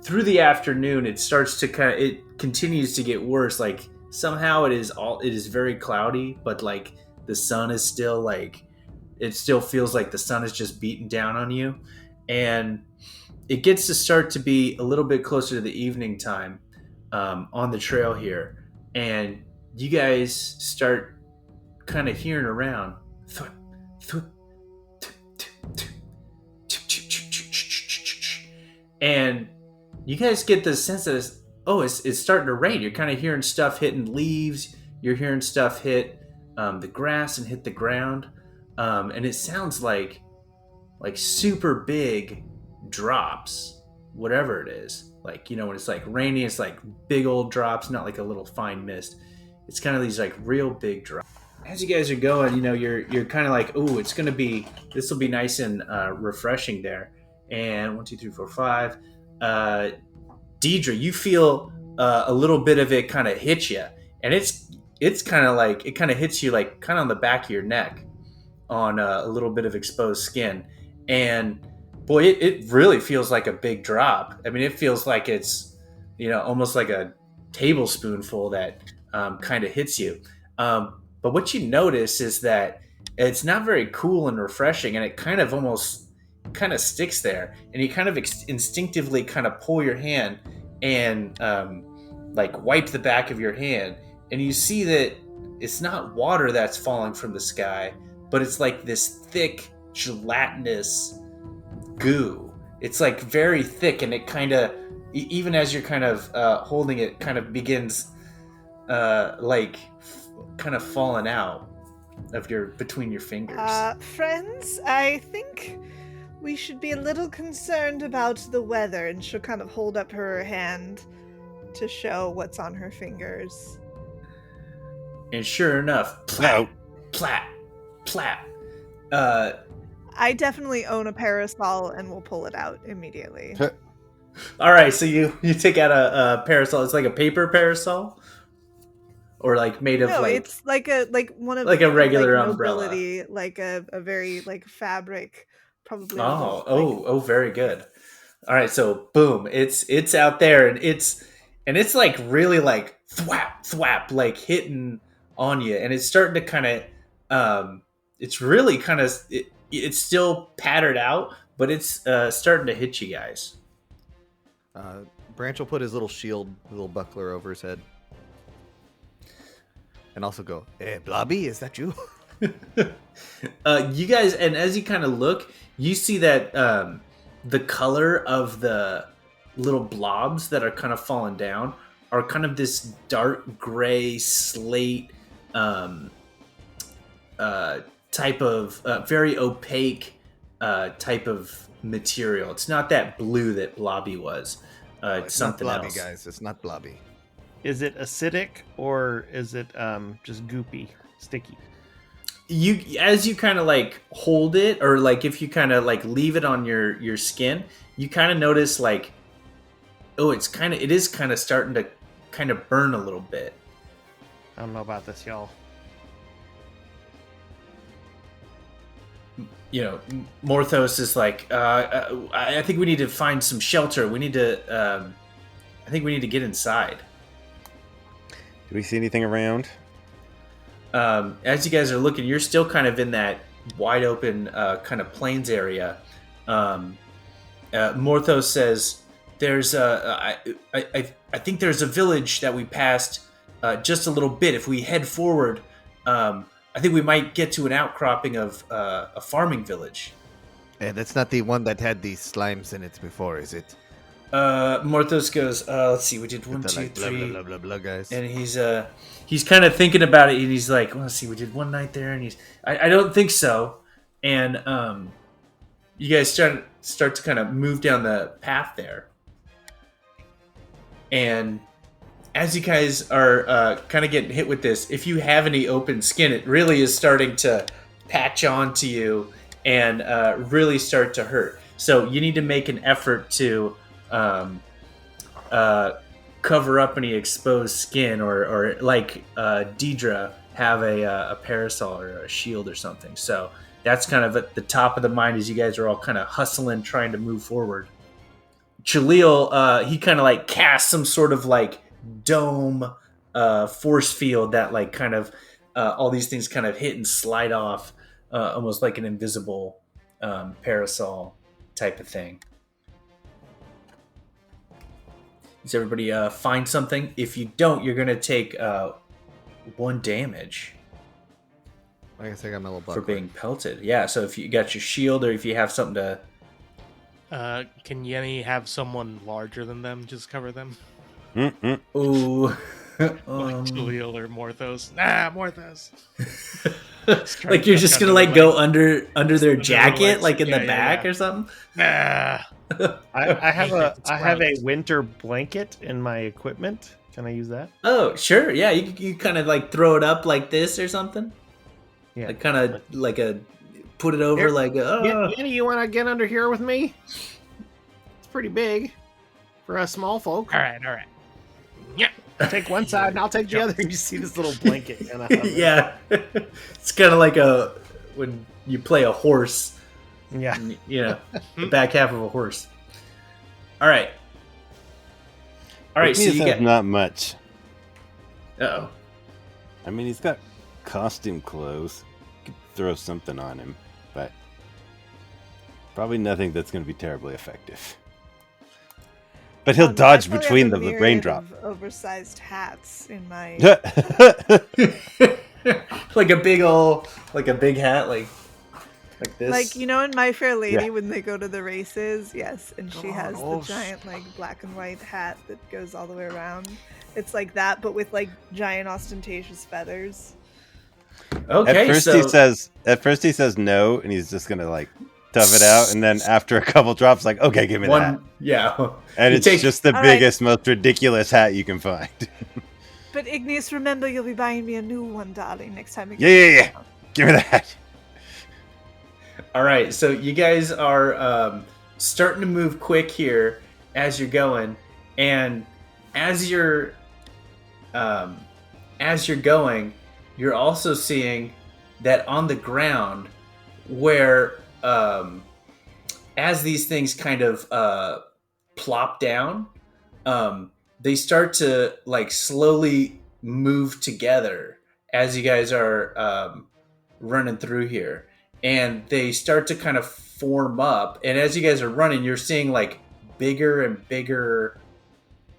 S2: through the afternoon, it starts to it continues to get worse. Like somehow it is very cloudy, but like the sun is still like, it still feels like the sun is just beating down on you. And it gets to start to be a little bit closer to the evening time on the trail here. And you guys start kind of hearing around. And you guys get the sense that it's starting to rain. You're kind of hearing stuff hitting leaves. You're hearing stuff hit the grass and hit the ground. And it sounds like super big drops, whatever it is. Like, when it's like rainy, it's like big old drops, not like a little fine mist. It's kind of these like real big drops. As you guys are going, you're kind of like, ooh, this will be nice and refreshing there. And 1, 2, 3, 4, 5. Diedre, you feel a little bit of it kind of hit you, and it's kind of like it kind of hits you like kind of on the back of your neck, on a little bit of exposed skin, and boy, it really feels like a big drop. I mean, it feels like it's almost like a tablespoonful that kind of hits you. But what you notice is that it's not very cool and refreshing, and it kind of almost kind of sticks there, and you kind of instinctively kind of pull your hand and like wipe the back of your hand, and you see that it's not water that's falling from the sky, but it's like this thick gelatinous goo. It's like very thick, and it kind of, even as you're kind of holding it, kind of begins kind of falling out of between your fingers.
S6: Friends, I think we should be a little concerned about the weather. And she'll kind of hold up her hand to show what's on her fingers.
S2: And sure enough, plat, plat, plat.
S6: I definitely own a parasol and will pull it out immediately.
S2: All right, so you take out a parasol. It's like a paper parasol, or like made of
S6: it's like one of
S2: like a regular
S6: umbrella,
S2: umbrella,
S6: like a very like fabric, probably.
S2: Oh, very good. All right, so boom, it's out there, and it's like really like thwap thwap, like hitting on you, and it's starting to kind of it's really kind of it's still pattered out, but it's starting to hit you guys.
S5: Branch will put his little shield, little buckler over his head, and also go, Blobby, is that you?
S2: You guys, and as you kind of look, you see that the color of the little blobs that are kind of falling down are kind of this dark gray slate type of very opaque type of material. It's not that blue that Blobby was. It's something
S5: not Blobby,
S2: else.
S5: guys. It's not Blobby.
S7: Is it acidic or is it just goopy, sticky?
S2: As you kind of like hold it, or like if you kind of like leave it on your skin, you kind of notice like, oh, it is kind of starting to kind of burn a little bit.
S7: I don't know about this, y'all.
S2: Morthos is like, I think we need to find some shelter. We need to, I think we need to get inside.
S4: Do we see anything around?
S2: As you guys are looking, you're still kind of in that wide open kind of plains area. Morthos says, "There's I think there's a village that we passed just a little bit. If we head forward, I think we might get to an outcropping of a farming village."
S5: That's not the one that had these slimes in it before, is it?
S2: Morthos goes, let's see, we did 1, 2, 3,
S5: blah, blah, blah, blah, guys.
S2: and he's kind of thinking about it, and he's like, well, let's see, we did one night there, and I don't think so. And you guys start to kind of move down the path there, and as you guys are kind of getting hit with this, if you have any open skin, it really is starting to patch onto you and really start to hurt. So you need to make an effort to cover up any exposed skin, or like Diedre, have a parasol or a shield or something. So that's kind of at the top of the mind as you guys are all kind of hustling, trying to move forward. Chaleel, he kind of like casts some sort of like dome force field that like kind of all these things kind of hit and slide off, almost like an invisible parasol type of thing. Does everybody find something? If you don't, you're gonna take 1 damage.
S5: I guess I got my little buckler
S2: for being pelted. Yeah, so if you got your shield, or if you have something to...
S3: Can Yenni have someone larger than them just cover them?
S2: Ooh.
S3: Like Chaleel or Morthos. Nah, Morthos.
S2: Like you're just gonna like go under their jacket, like in the back or something?
S3: Nah.
S7: I have a winter blanket in my equipment. Can I use that?
S2: Oh, sure. Yeah, you kind of like throw it up like this or something?
S7: Yeah.
S2: Like kind of like put it over
S7: Here,
S2: like
S7: Yenni, you want to get under here with me? It's pretty big for us small folk.
S3: All right. Yeah.
S7: Take one side and I'll take the other. And you see this little blanket kind of
S2: yeah. It's kind of like when you play a horse.
S7: Yeah.
S2: The back half of a horse. All right. So
S4: Igneous
S2: you
S4: has
S2: get.
S4: not much.
S2: Uh-oh.
S4: I mean, he's got costume clothes. You could throw something on him, but probably nothing that's going to be terribly effective. But he'll dodge between the raindrop.
S6: Oversized hats in my.
S2: Like a big hat, like this.
S6: Like, in My Fair Lady
S4: Yeah.
S6: when they go to the races, yes, and she has the giant like black and white hat that goes all the way around. It's like that, but with like giant ostentatious feathers.
S2: Okay.
S4: At first he says no, and he's just gonna like tough it out, and then after a couple drops, like, okay, give me that.
S2: Yeah.
S4: And it's just the biggest, most ridiculous hat you can find.
S6: But Igneous, remember, you'll be buying me a new one, darling, next time.
S4: Yeah. Give me that.
S2: All right, so you guys are starting to move quick here as you're going, and as you're going, you're also seeing that on the ground, where as these things kind of plop down, they start to like slowly move together as you guys are running through here. And they start to kind of form up. And as you guys are running, you're seeing like bigger and bigger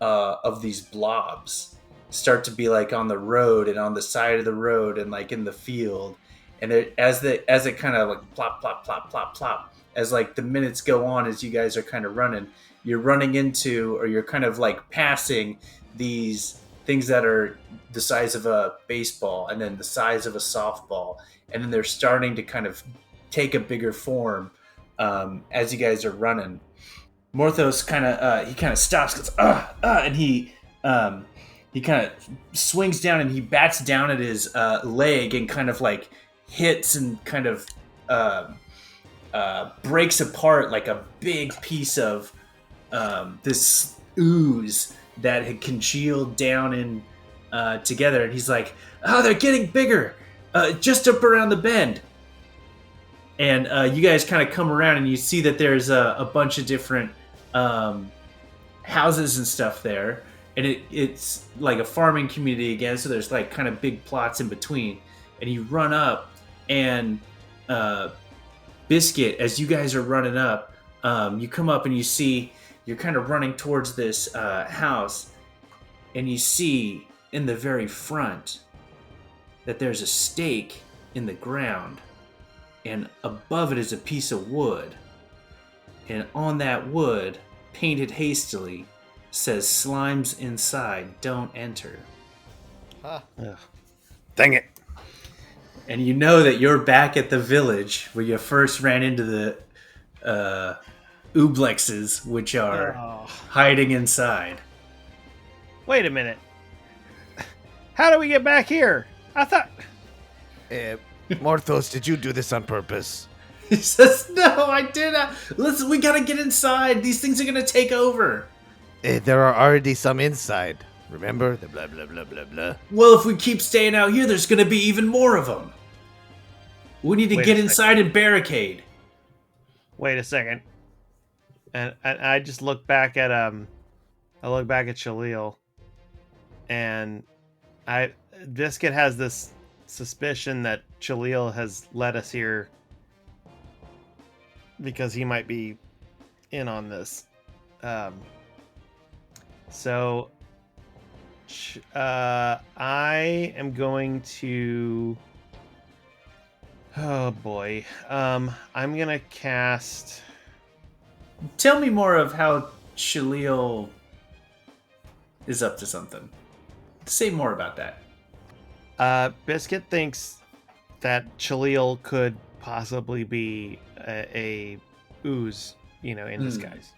S2: of these blobs start to be like on the road and on the side of the road and like in the field. And as it kind of like plop, plop, plop, plop, plop, as like the minutes go on, as you guys are kind of running, you're running into, or you're kind of like passing these things that are the size of a baseball and then the size of a softball. And then they're starting to kind of take a bigger form as you guys are running. Morthos kind of stops, goes and he kind of swings down and he bats down at his leg and kind of like hits and kind of breaks apart like a big piece of this ooze that had congealed down in together. And he's like, "Oh, they're getting bigger. Just up around the bend." And you guys kind of come around and you see that there's a bunch of different houses and stuff there. And it's like a farming community again, so there's like kind of big plots in between. And you run up, and Biscuit, as you guys are running up, you come up and you see, you're kind of running towards this house, and you see in the very front that there's a stake in the ground, and above it is a piece of wood. And on that wood, painted hastily, says, "Slimes inside, don't enter."
S4: Dang it.
S2: And you know that you're back at the village where you first ran into the Ooblexes, which are hiding inside.
S7: Wait a minute. How do we get back here? I thought...
S5: Morthos, did you do this on purpose?
S2: He says, "No, I didn't. Listen, we gotta get inside. These things are gonna take over."
S5: There are already some inside. Remember? The blah, blah, blah, blah, blah.
S2: Well, if we keep staying out here, there's gonna be even more of them. We need to get inside and barricade.
S7: Wait a second. And I just look back at Chaleel, and Biscuit has this suspicion that Chaleel has led us here because he might be in on this. So I am going to... Oh boy. I'm gonna cast...
S2: Tell me more of how Chaleel is up to something. Say more about that.
S7: Biscuit thinks that Chaleel could possibly be a ooze, in disguise,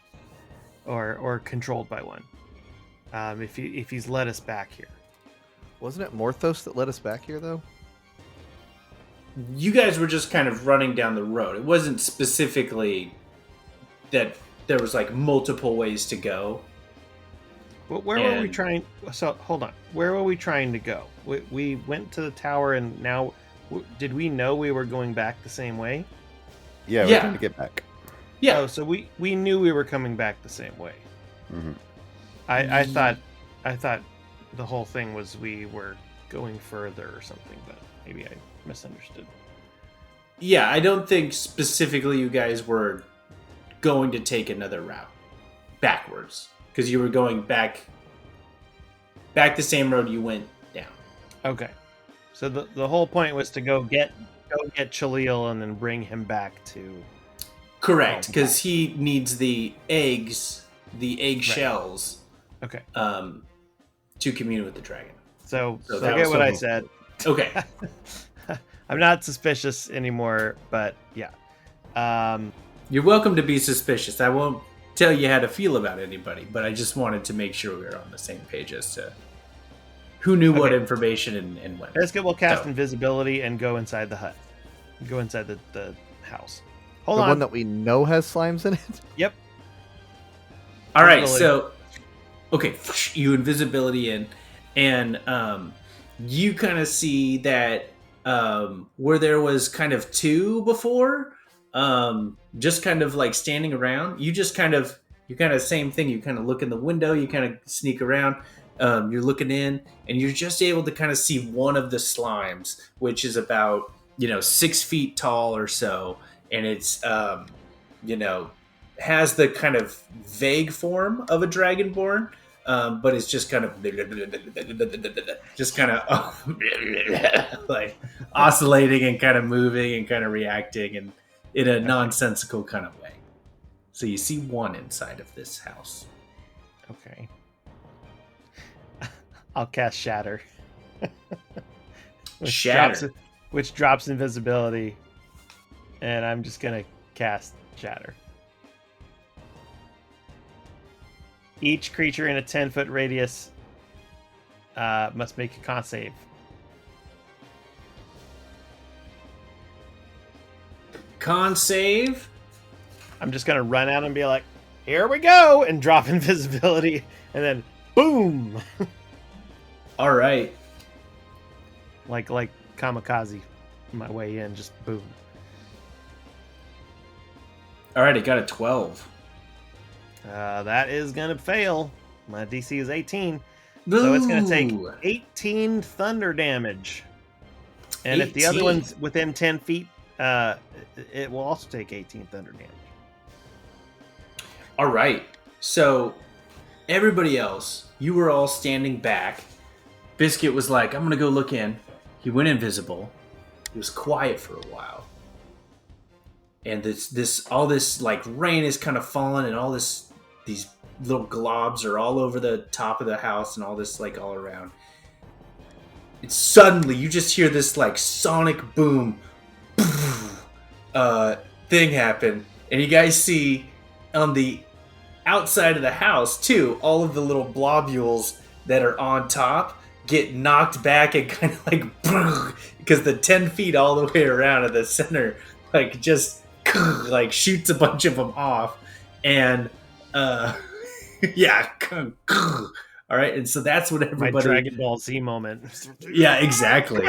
S7: or controlled by one. If he's led us back here.
S5: Wasn't it Morthos that led us back here, though?
S2: You guys were just kind of running down the road. It wasn't specifically that there was like multiple ways to go.
S7: Well, where were we trying? So hold on. Where were we trying to go? We went to the tower, and now did we know we were going back the same way?
S4: Yeah, we're
S2: Yeah.
S4: trying to get back.
S2: Yeah.
S7: Oh, so we knew we were coming back the same way.
S4: Hmm.
S7: I thought the whole thing was we were going further or something, but maybe I misunderstood.
S2: Yeah, I don't think specifically you guys were going to take another route backwards because you were going back the same road you went down.
S7: Okay. So the whole point was to go get Chaleel and then bring him back to.
S2: Correct,
S7: Oh,
S2: because he needs the eggs, the egg shells,
S7: Okay.
S2: to commune with the dragon.
S7: So
S2: So that
S7: forget
S2: was
S7: what I
S2: so-
S7: said.
S2: Okay.
S7: I'm not suspicious anymore, but yeah.
S2: You're welcome to be suspicious. I won't tell you how to feel about anybody, but I just wanted to make sure we were on the same page as to who knew what
S7: Okay.
S2: information and when.
S7: Biscuit will cast
S2: So-
S7: invisibility and go inside the hut. Go inside the house. Hold
S5: The
S7: on.
S5: one that we know has slimes in it.
S7: Yep.
S2: All right,
S7: Invisibility.
S2: so okay, you invisibility in, and you kind of see that where there was kind of two before, just kind of like standing around. You kind of same thing. You kind of look in the window. You kind of sneak around. You're looking in, and you're just able to kind of see one of the slimes, which is about 6 feet tall or so, and it's has the kind of vague form of a dragonborn, but it's just kind of like oscillating and kind of moving and kind of reacting and in a nonsensical kind of way. So you see one inside of this house.
S7: Okay. I'll cast Shatter.
S2: Shatter.
S7: Which drops invisibility. And I'm just going to cast Shatter. Each creature in a 10-foot radius must make a con save.
S2: Con save.
S7: I'm just going to run out and be like, here we go! And drop invisibility. And then, boom!
S2: All right.
S7: like kamikaze my way in, just boom.
S2: All right, it got a 12.
S7: That is going to fail. My DC is 18. So it's going to take
S2: Ooh.
S7: 18 thunder damage. And if the
S2: 18.
S7: other one's within 10 feet, it will also take 18 thunder damage.
S2: All right. So everybody else, you were all standing back. Biscuit was like, I'm going to go look in. He went invisible. He was quiet for a while. And all this like rain is kind of falling, and all these little globs are all over the top of the house and all this like all around. And suddenly you just hear this like sonic boom thing happen, and you guys see on the outside of the house too, all of the little globules that are on top get knocked back and kind of like because the 10 feet all the way around at the center like just like shoots a bunch of them off, and yeah, all right, and so that's what
S7: My
S2: everybody.
S7: Dragon Ball Z moment.
S2: Yeah, exactly.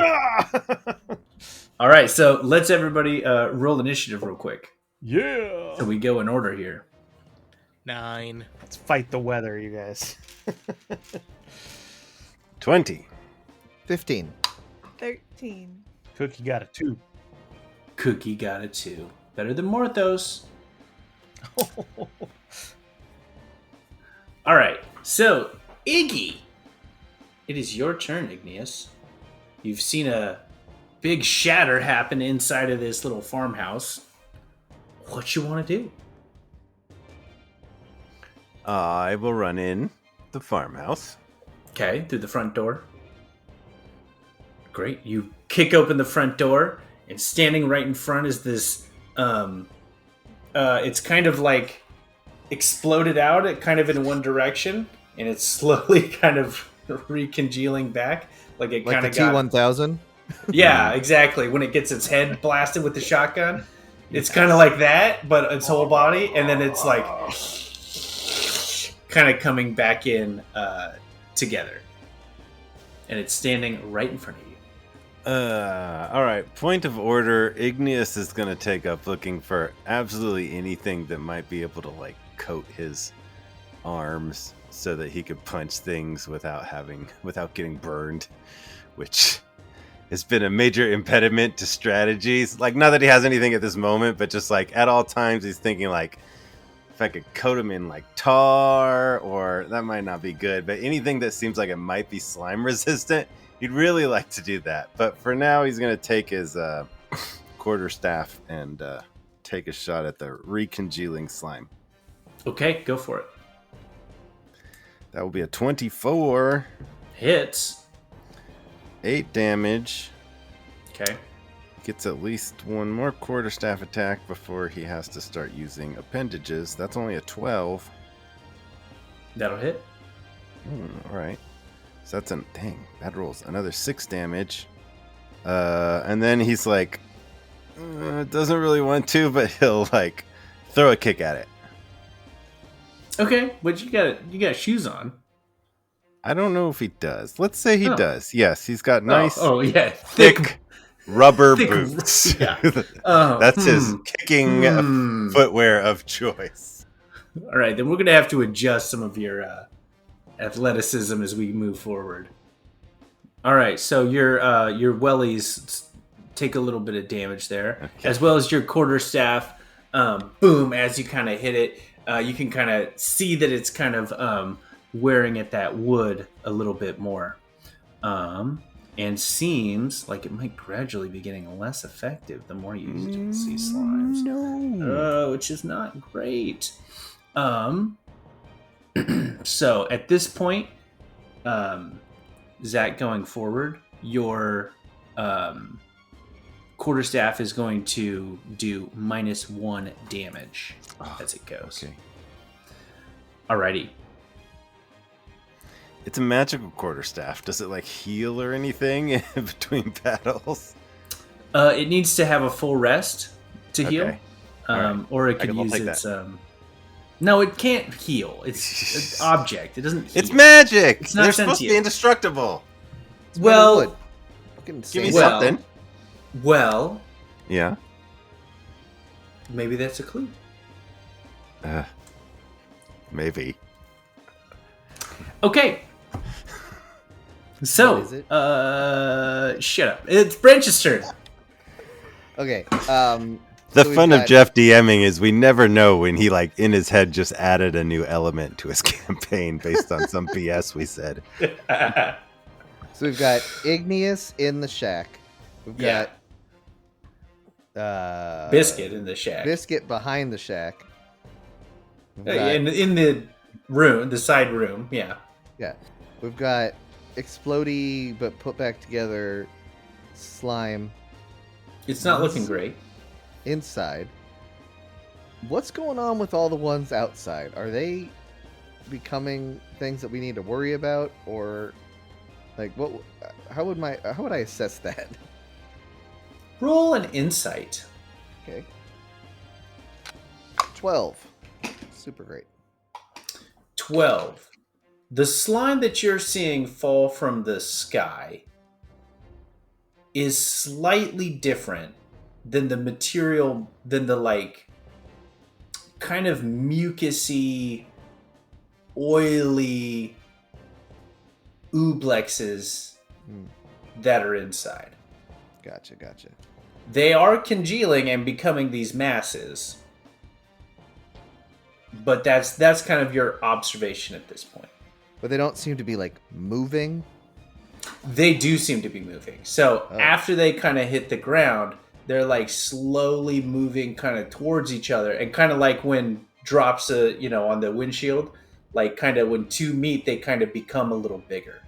S2: All right, so let's everybody roll initiative real quick.
S7: Yeah.
S2: So we go in order here.
S3: 9.
S7: Let's fight the weather, you guys.
S4: 20.
S5: 15.
S6: 13.
S7: Cookie got a 2.
S2: Cookie got a 2. Better than Morthos. All right, so Iggy, it is your turn, Igneous. You've seen a big shatter happen inside of this little farmhouse. What you want to do?
S4: I will run in the farmhouse.
S2: Okay, through the front door. Great. You kick open the front door, and standing right in front is this. It's kind of like exploded out, kind of in one direction, and it's slowly kind of recongealing back, like it
S5: Like
S2: kind
S5: the
S2: of got.
S5: T1000.
S2: Yeah, exactly. When it gets its head blasted with the shotgun, it's kind of like that, but its whole body, and then it's like kind of coming back in together, and it's standing right in front of you.
S4: All right. Point of order. Igneous is gonna take up looking for absolutely anything that might be able to like coat his arms so that he could punch things without getting burned, which has been a major impediment to strategies. Like, not that he has anything at this moment, but just like at all times he's thinking like, if I could coat him in like tar, or that might not be good, but anything that seems like it might be slime resistant, he'd really like to do that. But for now, he's going to take his quarterstaff and take a shot at the recongealing slime.
S2: Okay, go for it.
S4: That will be a 24.
S2: Hits.
S4: 8 damage.
S2: Okay.
S4: Gets at least one more quarterstaff attack before he has to start using appendages. That's only a 12.
S2: That'll hit.
S4: All right. So that's dang, that rolls another 6 damage. And then he's like, doesn't really want to, but he'll like throw a kick at it.
S2: Okay, but you got shoes on.
S4: I don't know if he does. Let's say he does. Yes, he's got nice,
S2: yeah,
S4: thick rubber
S2: thick,
S4: boots.
S2: yeah.
S4: That's his kicking footwear of choice.
S2: All right, then we're gonna have to adjust some of your athleticism as we move forward. All right, so your wellies take a little bit of damage there, as well as your quarterstaff. Boom! As you kind of hit it, you can kind of see that it's kind of wearing at that wood a little bit more, and seems like it might gradually be getting less effective the more you use these slimes. No, which is not great. So at this point, Zach, going forward, your quarterstaff is going to do -1 damage as it goes.
S4: Okay.
S2: Alrighty.
S4: It's a magical quarterstaff. Does it like heal or anything in between battles?
S2: It needs to have a full rest to heal,
S4: Okay. Right.
S2: or it could use its. No, it can't heal. It's an object. It doesn't heal.
S4: It's magic.
S2: It's not
S4: They're supposed to
S2: sentient.
S4: be indestructible.
S2: Well,
S4: Give me something.
S2: Well,
S4: Yeah.
S2: maybe that's a clue.
S5: What
S4: Maybe.
S2: Okay. So,
S5: is it?
S2: shut up. It's Branch's turn.
S5: Okay.
S4: The
S5: so we've
S4: fun of
S5: got-
S4: Jeff DMing is we never know when he like in his head just added a new element to his campaign based on some BS we said.
S5: So we've got Igneous in the shack. We've got
S2: Biscuit in the shack.
S5: Biscuit behind the shack. We've got-
S2: In the room, the side room. Yeah.
S5: Yeah. We've got explodey but put back together slime
S2: It's not looking great.
S5: inside. What's going on with all the ones outside? Are they becoming things that we need to worry about, or like what? How would I assess that?
S2: Roll an insight.
S5: Okay. 12. Super great.
S2: 12. The slime that you're seeing fall from the sky is slightly different than the material, than the like kind of mucusy, oily ooblexes that are inside.
S5: Gotcha.
S2: They are congealing and becoming these masses. But that's kind of your observation at this point.
S5: But they don't seem to be like moving.
S2: They do seem to be moving. So after they kind of hit the ground, they're like slowly moving kind of towards each other, and kind of like when drops on the windshield, like kind of when two meet, they kind of become a little bigger.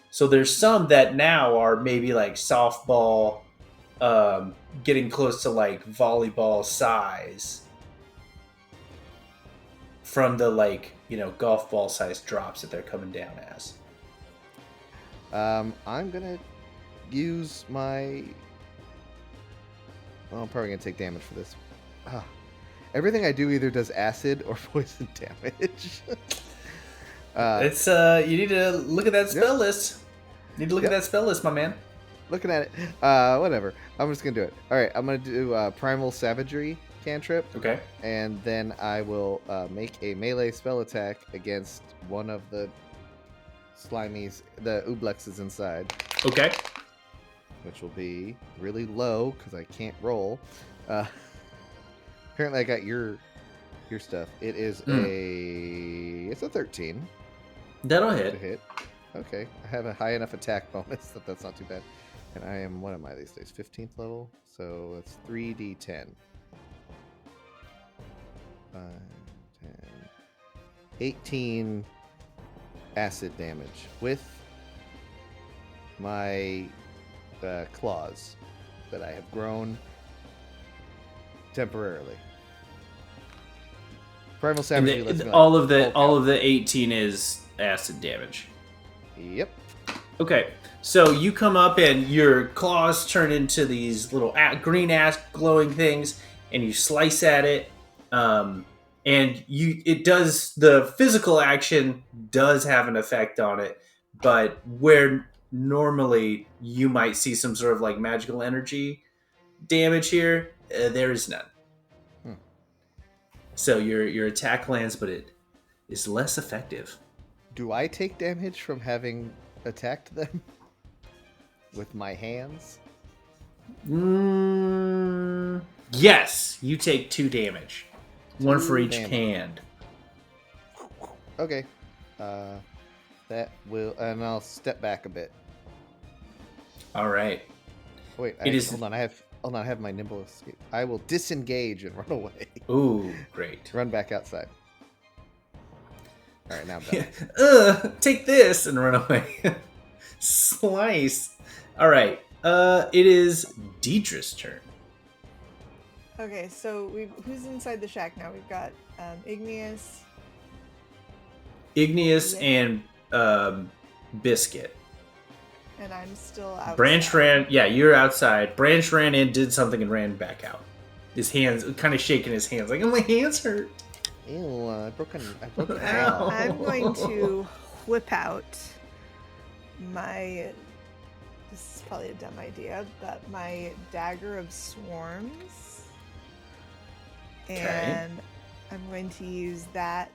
S2: So there's some that now are maybe like softball, getting close to like volleyball size from the like, golf ball size drops that they're coming down as.
S5: I'm gonna use my. Well, I'm probably gonna take damage for this. Everything I do either does acid or poison damage.
S2: It's you need to look at that spell list. You need to look at that spell list, my man.
S5: Looking at it. Whatever. I'm just gonna do it. All right. I'm gonna do Primal Savagery cantrip,
S2: Okay.
S5: and then I will make a melee spell attack against one of the slimies, the Ublexes inside,
S2: Okay.
S5: which will be really low because I can't roll. Apparently, I got your stuff. It is it's a 13
S2: That'll
S5: to
S2: hit.
S5: hit. Okay, I have a high enough attack bonus that's not too bad. And I am, what am I these days? 15th level, so it's 3d10. 5, 10, 18 acid damage with my claws that I have grown temporarily. Primal
S2: And
S5: Savagery. Let's go.
S2: all of the 18 is acid damage.
S5: Yep.
S2: Okay, so you come up and your claws turn into these little green ass glowing things, and you slice at it. And it does, the physical action does have an effect on it, but where normally you might see some sort of like magical energy damage here, there is none. So your attack lands, but it is less effective.
S5: Do I take damage from having attacked them with my hands?
S2: Yes, you take 2 damage. 1 for each
S5: damage.
S2: hand.
S5: Okay. That will, and I'll step back a bit.
S2: All right.
S5: Wait, hold on. I have my nimble escape. I will disengage and run away.
S2: Ooh, great.
S5: Run back outside. All right, now I'm done.
S2: Take this and run away. Slice. All right. It is Diedre's turn.
S6: Okay, so who's inside the shack now? We've got Igneous.
S2: Igneous
S6: Yeah.
S2: and Biscuit.
S6: And I'm still outside.
S2: Branch ran. Yeah, you're outside. Branch ran in, did something, and ran back out. His hands, kind of shaking his hands, like, oh, my hands hurt.
S5: Ew, I broke an
S2: Ow.
S5: nail.
S6: I'm going to whip out my. This is probably a dumb idea, but my Dagger of Swarms.
S2: Okay.
S6: And I'm going to use that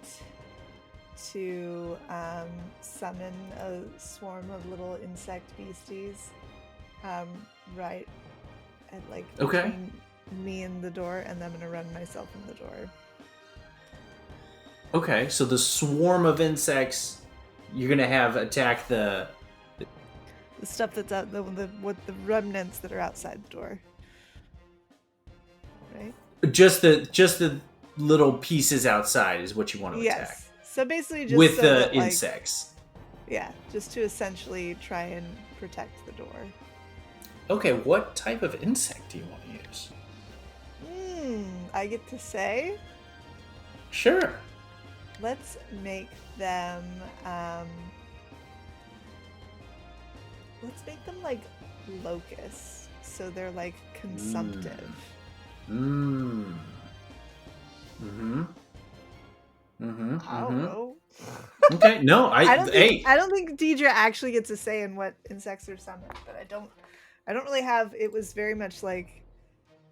S6: to summon a swarm of little insect beasties right at like
S2: Okay.
S6: between me and the door, and then I'm gonna run myself in the door.
S2: Okay, so the swarm of insects you're gonna have attack the.
S6: The stuff that's out, the remnants that are outside the door, right?
S2: Just the little pieces outside is what you want to attack.
S6: Yes. So basically, just
S2: With
S6: so
S2: the
S6: that, like,
S2: insects.
S6: yeah, just to essentially try and protect the door.
S2: Okay, what type of insect do you want to use?
S6: I get to say,
S2: Sure.
S6: let's make them. Let's make them like locusts, so they're like consumptive.
S2: Mm-hmm.
S6: I don't know.
S2: Okay, no,
S6: I don't think Diedre actually gets a say in what insects are summoned, but I don't really have. It was very much like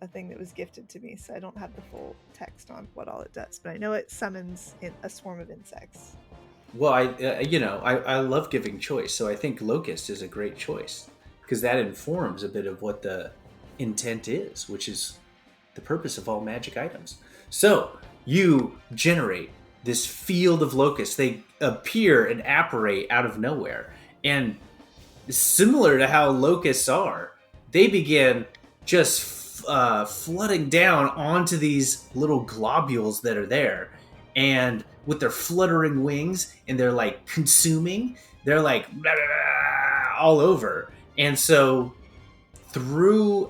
S6: a thing that was gifted to me, so I don't have the full text on what all it does. But I know it summons a swarm of insects.
S2: Well, I love giving choice, so I think locust is a great choice because that informs a bit of what the intent is, which is the purpose of all magic items. So you generate this field of locusts. They appear and apparate out of nowhere, and similar to how locusts are, they begin just flooding down onto these little globules that are there, and with their fluttering wings, and they're like consuming, they're like blah, blah, blah, all over. And so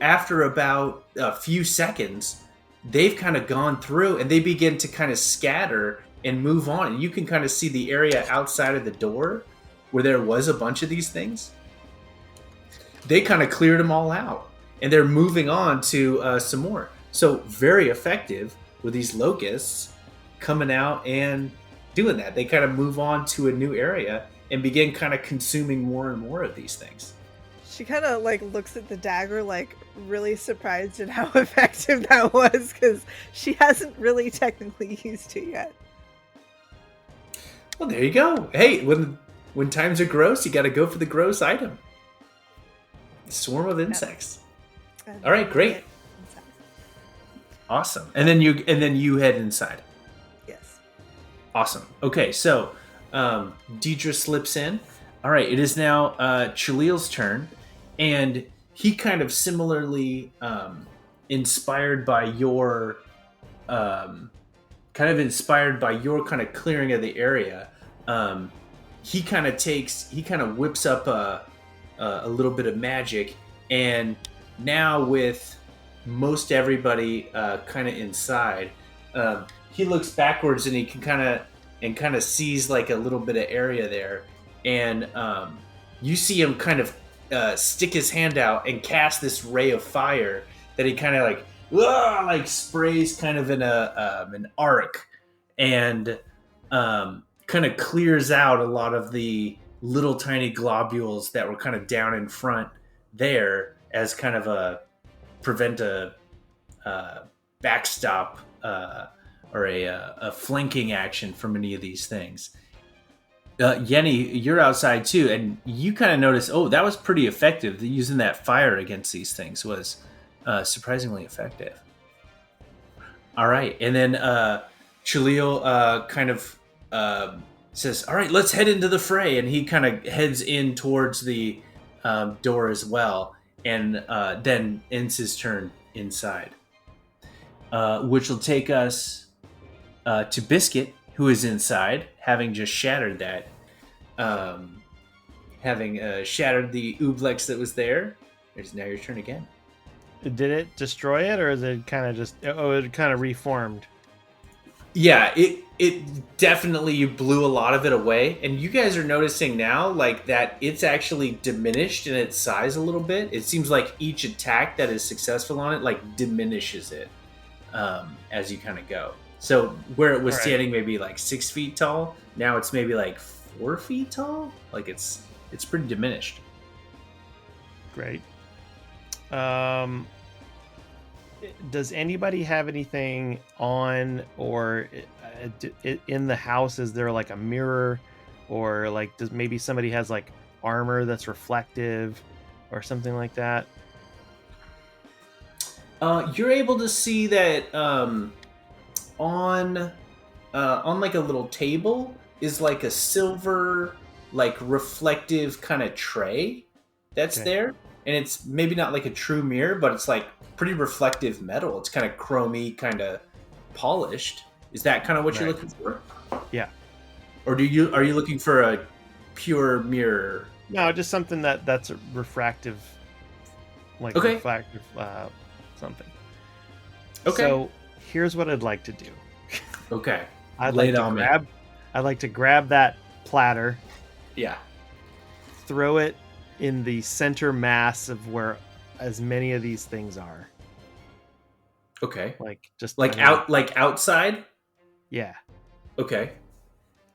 S2: after about a few seconds, they've kind of gone through and they begin to kind of scatter and move on. And you can kind of see the area outside of the door where there was a bunch of these things. They kind of cleared them all out and they're moving on to some more. So very effective with these locusts coming out and doing that. They kind of move on to a new area and begin kind of consuming more and more of these things.
S6: She kind of like looks at the dagger, like really surprised at how effective that was, because she hasn't really technically used it yet.
S2: Well, there you go. Hey, when times are gross, you got to go for the gross item. Swarm of insects. All right, great. Awesome. And then you head inside.
S6: Yes.
S2: Awesome. Okay, so Diedre slips in. All right, it is now Chaleel's turn, and he kind of similarly inspired by your kind of clearing of the area. He kind of whips up a little bit of magic, and now with most everybody kind of inside, he looks backwards and he can kind of sees like a little bit of area there, and you see him kind of stick his hand out and cast this ray of fire that he kind of like sprays kind of in an arc, and kind of clears out a lot of the little tiny globules that were kind of down in front there as kind of prevent a backstop or a flanking action from any of these things. Yenni, you're outside too, and you kind of notice, oh, that was pretty effective. Using that fire against these things was surprisingly effective. All right, and then Chaleel kind of says, all right, let's head into the fray, and he kind of heads in towards the door as well, and then ends his turn inside, which will take us to Biscuit, who is inside, having just shattered that. Having shattered the ooblex that was there. It's now your turn again.
S7: Did it destroy it, or is it kind of just... Oh, it kind of reformed.
S2: Yeah, it definitely, you blew a lot of it away, and you guys are noticing now like that it's actually diminished in its size a little bit. It seems like each attack that is successful on it like diminishes it as you kind of go. So where it was standing maybe like 6 feet tall, now it's maybe like 4 feet tall. Like it's pretty diminished.
S7: Great. Does anybody have anything on or in the house? Is there like a mirror, or like does maybe somebody has like armor that's reflective or something like that?
S2: You're able to see that on like a little table is like a silver, like reflective kind of tray that's there, and it's maybe not like a true mirror, but it's like pretty reflective metal. It's kind of chromy, kind of polished. Is that kind of what you're looking for?
S7: Yeah.
S2: Or are you looking for a pure mirror?
S7: No, just something that's a refractive, like reflective something.
S2: Okay.
S7: So here's what I'd like to do.
S2: Okay.
S7: I'd like to grab that platter.
S2: Yeah.
S7: Throw it in the center mass of where as many of these things are.
S2: Okay.
S7: Like just
S2: like outside?
S7: Yeah.
S2: Okay.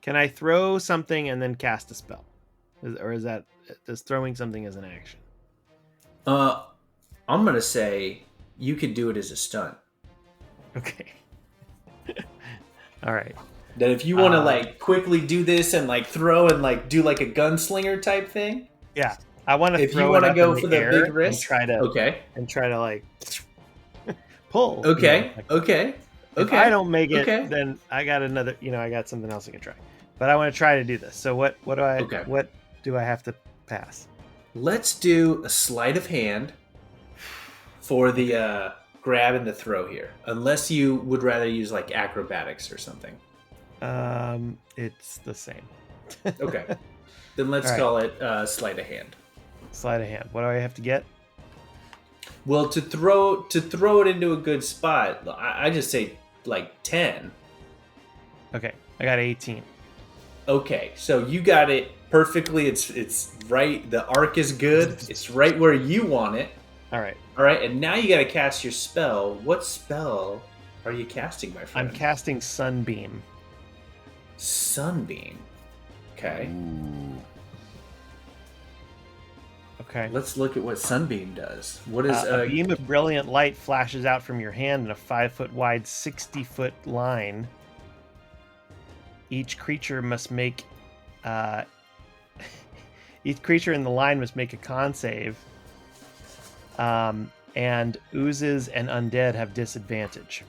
S7: Can I throw something and then cast a spell? Or does throwing something as an action?
S2: I'm going to say you could do it as a stunt.
S7: Okay. All right.
S2: That if you want to like quickly do this and like throw and like do like a gunslinger type thing.
S7: Yeah. I want to.
S2: If you want to go for the big risk,
S7: and try to like pull.
S2: Okay.
S7: You know, like,
S2: okay.
S7: If I don't make it, then I got another. I got something else I can try. But I want to try to do this. So what do I have to pass?
S2: Let's do a sleight of hand for the grab and the throw here. Unless you would rather use like acrobatics or something.
S7: It's the same.
S2: Okay. Then let's call it sleight of hand.
S7: Sleight of hand. What do I have to get?
S2: Well, to throw it into a good spot, I just say like 10.
S7: Okay, I got 18.
S2: Okay, so you got it perfectly. It's right. The arc is good. It's right where you want it.
S7: All right,
S2: and now you got to cast your spell. What spell are you casting, my friend?
S7: I'm casting Sunbeam.
S2: Sunbeam. Okay.
S4: Ooh.
S7: Okay.
S2: Let's look at what Sunbeam does. What is
S7: A beam of brilliant light flashes out from your hand in a 5-foot wide, 60-foot line. Each creature must make. Each creature in the line must make a con save. And oozes and undead have disadvantage.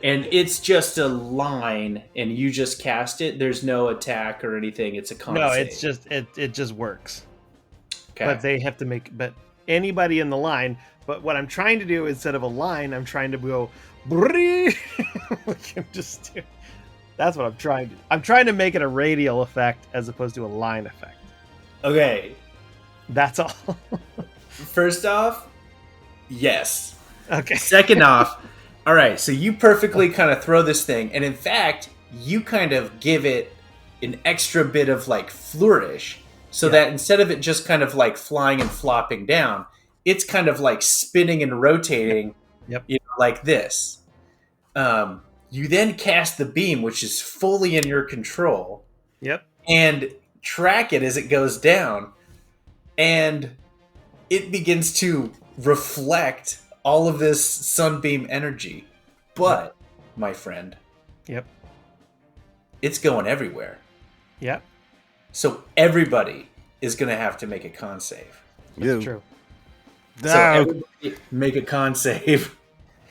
S2: and it's just a line, and you just cast it. There's no attack or anything. It's a con
S7: No,
S2: save.
S7: it's just it just works.
S2: Okay.
S7: But they have to make. But anybody in the line. But what I'm trying to do instead of a line, I'm trying to go. We can just do. That's what I'm trying to. I'm trying to make it a radial effect as opposed to a line effect.
S2: Okay.
S7: That's all.
S2: First off, yes.
S7: Okay.
S2: Second off, all right, so you perfectly kind of throw this thing, and in fact, you kind of give it an extra bit of like flourish, so that instead of it just kind of like flying and flopping down, it's kind of like spinning and rotating,
S7: Yep.
S2: You know, like this. You then cast the beam, which is fully in your control,
S7: Yep.
S2: and track it as it goes down, and it begins to reflect all of this sunbeam energy. But, my friend,
S7: Yep.
S2: it's going everywhere.
S7: Yep.
S2: So everybody is going to have to make a con save.
S7: That's true.
S2: So everybody make a con save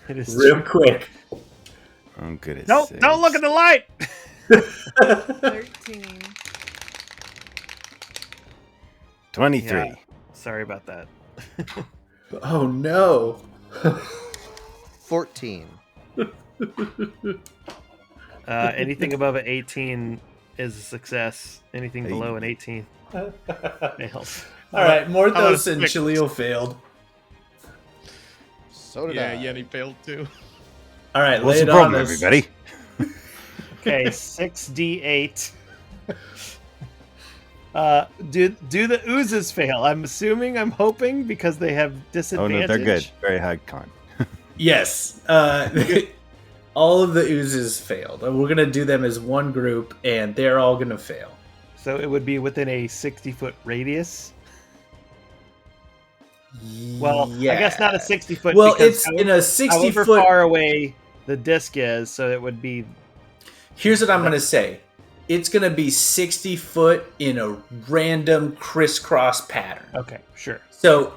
S7: It is
S2: real
S7: true.
S2: quick.
S4: I'm good at
S7: No,
S4: saves.
S7: don't look at the light.
S6: 13.
S4: 23.
S7: Yeah. Sorry about that.
S2: Oh no.
S5: 14.
S7: Anything above an 18 is a success. Anything below an 18 fails.
S2: All right, Morthos
S7: I
S2: and
S7: wanna-
S2: Chaleel failed.
S5: So did
S3: Yeah,
S5: I.
S3: Yenni failed too.
S2: All right,
S4: What's
S2: lay
S4: the
S2: it on
S4: problem,
S2: us.
S4: everybody?
S7: Okay, 6d8. Do the oozes fail? I'm assuming, I'm hoping, because they have
S4: Oh
S7: disadvantage.
S4: no, they're good. Very high con.
S2: Yes. All of the oozes failed. We're going to do them as one group, and they're all going to fail.
S7: So it would be within a 60-foot radius. Well, I guess not a 60-foot.
S2: Well,
S7: because
S2: it's in a 60
S7: however
S2: foot.
S7: far away the disc is, so it would be.
S2: Here's what I'm going to say. It's going to be 60 foot in a random crisscross pattern.
S7: Okay, sure.
S2: So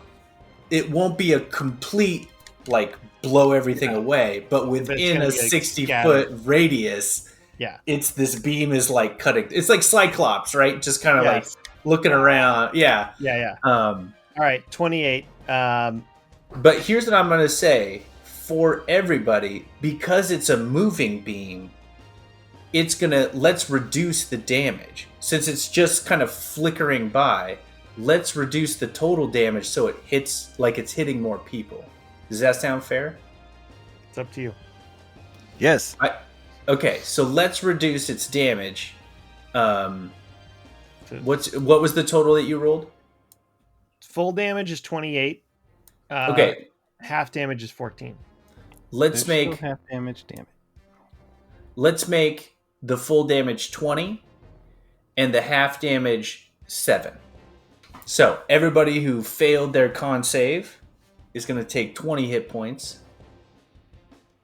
S2: it won't be a complete, like, blow everything away, but within
S7: gonna
S2: a
S7: be, like,
S2: 60
S7: scattered.
S2: foot radius,
S7: Yeah.
S2: it's this beam is like cutting. It's like Cyclops, right? Just kind of like
S7: Yes.
S2: looking around. Yeah.
S7: Yeah. All
S2: Um,
S7: right, 28.
S2: But here's what I'm going to say for everybody, because it's a moving beam, it's going to, let's reduce the damage. Since it's just kind of flickering by, let's reduce the total damage so it hits like it's hitting more people. Does that sound fair?
S7: It's up to you.
S4: Yes.
S2: Okay, so let's reduce its damage. What was the total that you rolled?
S7: Full damage is 28.
S2: Okay,
S7: Half damage is 14.
S2: let's
S4: There's
S2: make
S4: still half damage. Damn it.
S2: let's make the full damage 20 and the half damage 7. So everybody who failed their con save is going to take 20 hit points,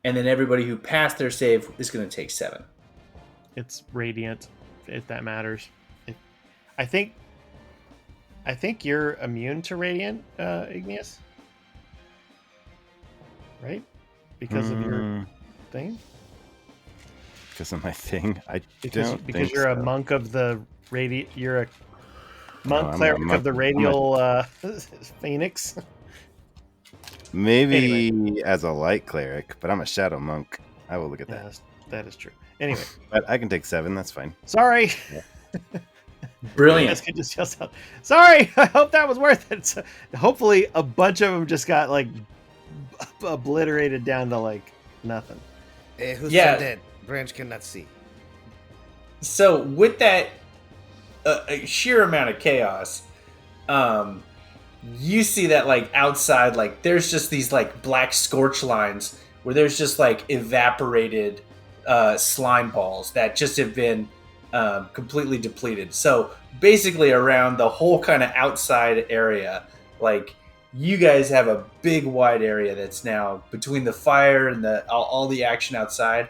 S2: and then everybody who passed their save is going to take 7.
S7: It's radiant, if that matters. I think you're immune to radiant, Igneous. Right? Because of your thing?
S4: Because of my thing, I
S7: Because
S4: don't
S7: because
S4: think
S7: you're a
S4: so.
S7: monk of the you're a monk
S4: I'm a
S7: cleric
S4: monk-
S7: of the
S4: I'm a-
S7: radial phoenix.
S4: Maybe as a light cleric, but I'm a shadow monk. I will look at that.
S7: Yes, that is true. Anyway,
S4: But I can take 7. That's fine.
S7: sorry.
S2: Brilliant.
S7: Yes, it just yells out, sorry. I hope that was worth it. So, hopefully, a bunch of them just got like obliterated down to like nothing.
S5: Who's
S2: Yeah.
S5: dead? Branch cannot see.
S2: So with that sheer amount of chaos, you see that like outside, like there's just these like black scorch lines where there's just like evaporated slime balls that just have been completely depleted. So basically around the whole kind of outside area, like you guys have a big wide area that's now between the fire and all the action outside.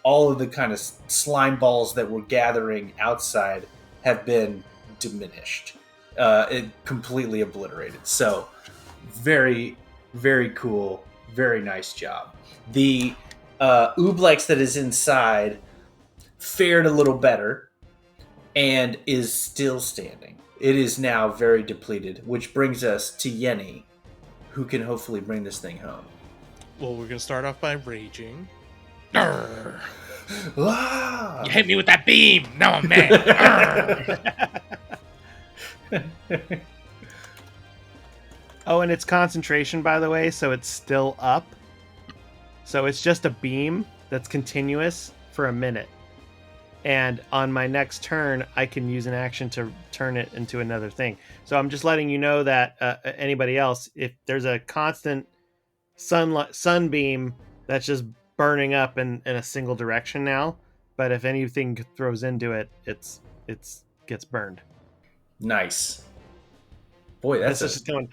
S2: All of the kind of slime balls that were gathering outside have been diminished. It completely obliterated. So very, very cool. Very nice job. The Ooblex that is inside fared a little better and is still standing. It is now very depleted, which brings us to Yenni, who can hopefully bring this thing home.
S3: Well, we're going to start off by raging.
S2: Ah!
S3: You hit me with that beam! Now I'm mad!
S7: Oh, and it's concentration, by the way, so it's still up. So it's just a beam that's continuous for a minute. And on my next turn, I can use an action to turn it into another thing. So I'm just letting you know that anybody else, if there's a constant sunbeam that's just burning up in a single direction now, but if anything throws into it, it's gets burned.
S2: Nice. Boy, that's
S7: just going.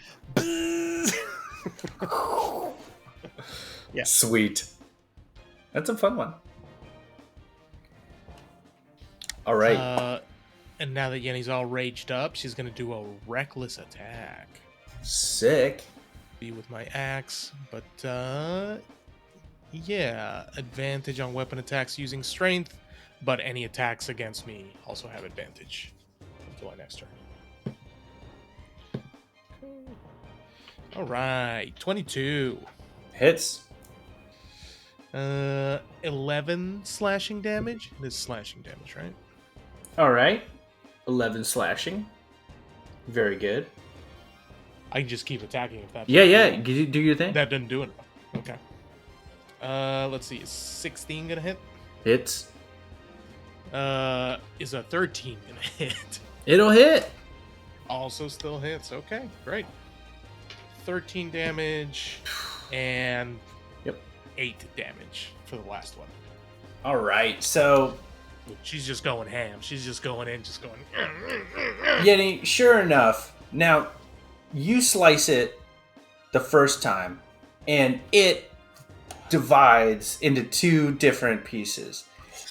S7: Yeah.
S2: Sweet. That's a fun one. All right.
S3: And now that Yenni's all raged up, she's going to do a reckless attack.
S2: Sick.
S3: Be with my axe, but yeah, advantage on weapon attacks using strength, but any attacks against me also have advantage until my next turn. All right, 22.
S2: Hits.
S3: 11 slashing damage. It is slashing damage, right?
S2: All right. 11 slashing. Very good.
S3: I can just keep attacking if that.
S2: Yeah. You do your thing.
S3: That didn't do enough. Okay. Let's see. Is 16 gonna hit?
S2: Hits.
S3: Is a 13 gonna hit?
S2: It'll hit.
S3: Also still hits. Okay, great. 13 damage and 8 damage for the last one.
S2: All right. So
S3: she's just going ham. She's just going in, just going.
S2: Yenni, sure enough. Now you slice it the first time, and it divides into 2 different pieces.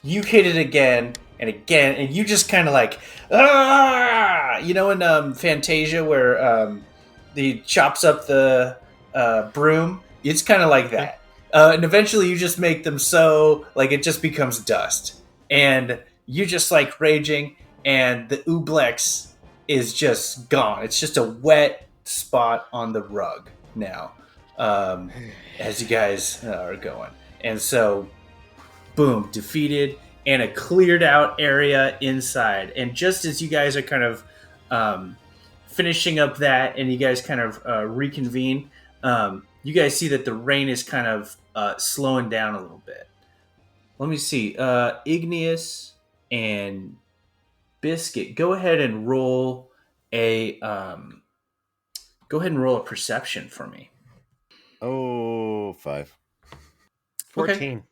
S2: You hit it again and again, and you just kind of like, ah! You know in Fantasia where he chops up the broom? It's kind of like that. And eventually you just make them so, like, it just becomes dust. And you just, like, raging, and the Ooblex is just gone. It's just a wet spot on the rug now, as you guys are going. And so, boom, defeated, and a cleared out area inside. And just as you guys are kind of finishing up that, and you guys kind of reconvene, you guys see that the rain is kind of slowing down a little bit. Let me see. Igneous and Biscuit, go ahead and roll a perception for me.
S4: Oh, 5.
S7: 14.
S2: Okay.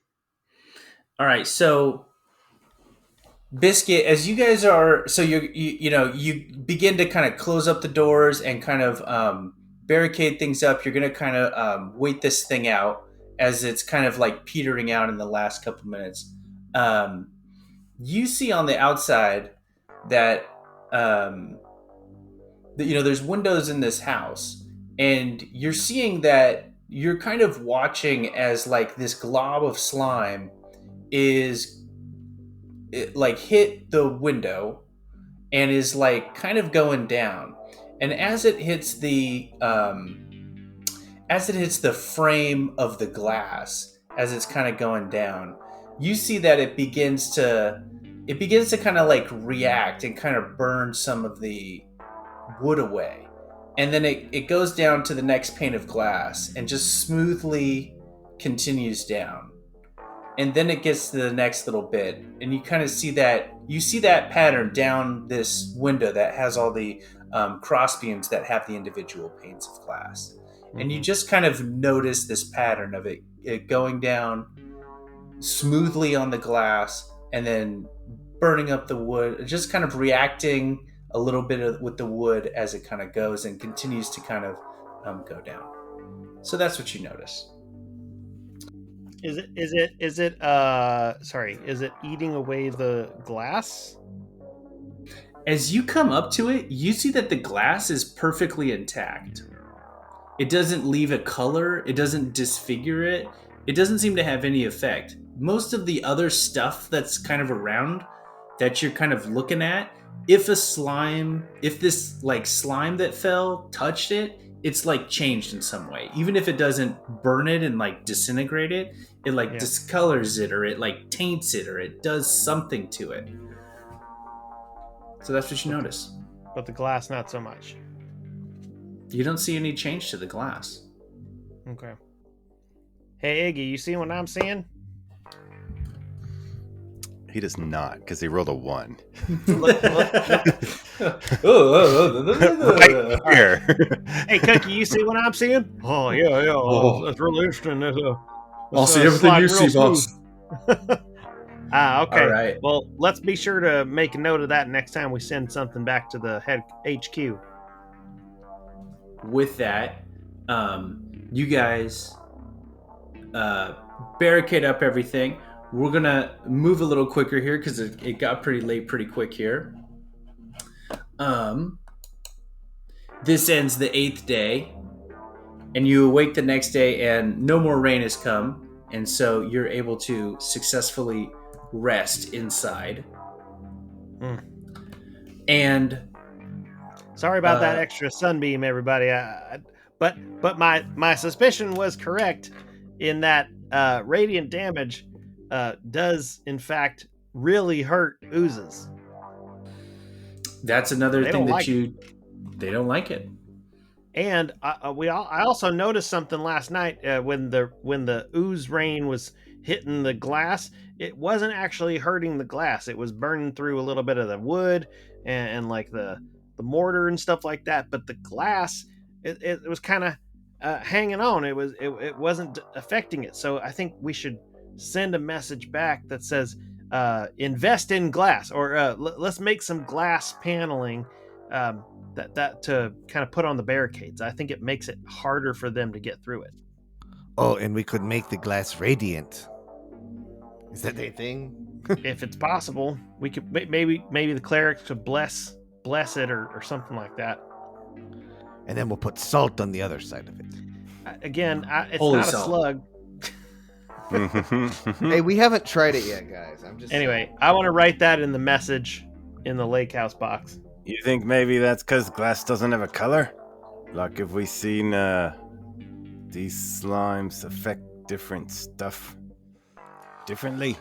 S2: All right, so Biscuit, as you guys are, so you begin to kind of close up the doors and kind of barricade things up. You're going to kind of wait this thing out as it's kind of like petering out in the last couple minutes. You see on the outside that there's windows in this house, and you're seeing that you're kind of watching as like this glob of slime hit the window and is like kind of going down. And as it hits the frame of the glass, as it's kind of going down, you see that it begins to kind of like react and kind of burn some of the wood away. And then it goes down to the next pane of glass and just smoothly continues down. And then it gets to the next little bit, and you kind of see that pattern down this window that has all the crossbeams that have the individual panes of glass. Mm-hmm. And you just kind of notice this pattern of it going down smoothly on the glass and then burning up the wood, just kind of reacting a little bit with the wood as it kind of goes and continues to kind of go down. So that's what you notice.
S7: Is it eating away the glass?
S2: As you come up to it, you see that the glass is perfectly intact. It doesn't leave a color, it doesn't disfigure it, it doesn't seem to have any effect. Most of the other stuff that's kind of around that you're kind of looking at, if this slime that fell touched it, it's like changed in some way. Even if it doesn't burn it and like disintegrate it, it like discolors it, or it like taints it, or it does something to it. So that's what you notice.
S7: But the glass, not so much.
S2: You don't see any change to the glass.
S7: Okay. Hey, Iggy, you see what I'm seeing?
S4: He does not, because he rolled a 1.
S7: Look.
S4: Right here.
S7: Hey, Cookie, you see what I'm seeing? Oh, yeah.
S2: Oh.
S7: That's really interesting.
S2: I'll see everything you see, boss.
S7: Okay.
S2: All right.
S7: Well, let's be sure to make a note of that next time we send something back to the head HQ.
S2: With that, you guys barricade up everything. We're gonna move a little quicker here because it got pretty late pretty quick here. This ends the 8th day, and you awake the next day, and no more rain has come, and so you're able to successfully rest inside. And
S7: sorry about that extra sunbeam, everybody. But my suspicion was correct in that radiant damage does in fact really hurt oozes.
S2: That's another thing that they don't like it.
S7: And I also noticed something last night when the ooze rain was hitting the glass. It wasn't actually hurting the glass. It was burning through a little bit of the wood and like the mortar and stuff like that. But the glass, it was kind of hanging on. It wasn't affecting it. So I think we should send a message back that says invest in glass, or let's make some glass paneling that to kind of put on the barricades. I think it makes it harder for them to get through it.
S5: Oh, and we could make the glass radiant. Is that a thing?
S7: If it's possible, we could maybe the clerics could bless it or something like that.
S5: And then we'll put salt on the other side of it.
S7: Again, it's
S2: Holy
S7: not
S2: salt.
S7: a slug.
S5: Hey, we haven't tried it yet, guys. I'm just
S7: Anyway, I want to write that in the message in the lake house box.
S4: You think maybe that's because glass doesn't have a color? Like, have we seen these slimes affect different stuff differently?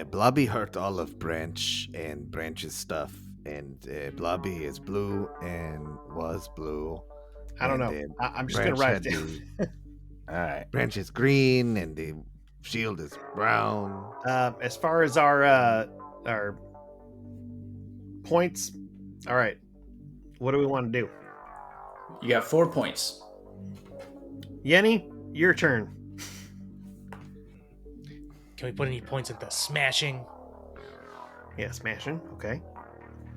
S5: Blobby hurt all of Branch and Branch's stuff, and Blobby is blue and was blue.
S7: I don't know. I'm just going to write it down.
S4: All right.
S5: Branch is green and the shield is brown.
S7: As far as our points, all right. What do we want to do?
S2: You got 4 points.
S7: Yenni, your turn.
S3: Can we put any points into smashing?
S7: Yeah, smashing. Okay.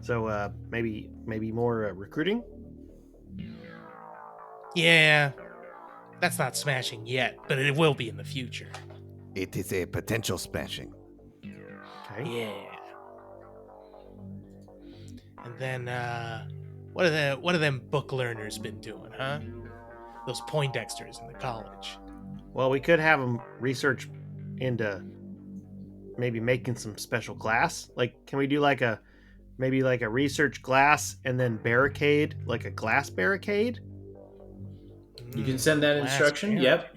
S7: So maybe more recruiting.
S3: Yeah, that's not smashing yet, but it will be in the future.
S5: It is a potential smashing.
S7: Okay.
S3: Yeah. And then, what have them book learners been doing, huh? Those Poindexters in the college.
S7: Well, we could have them research into maybe making some special glass. Like, can we do like a research glass and then barricade, like a glass barricade?
S2: You can send that
S3: Glass
S2: instruction.
S3: barricade.
S2: Yep.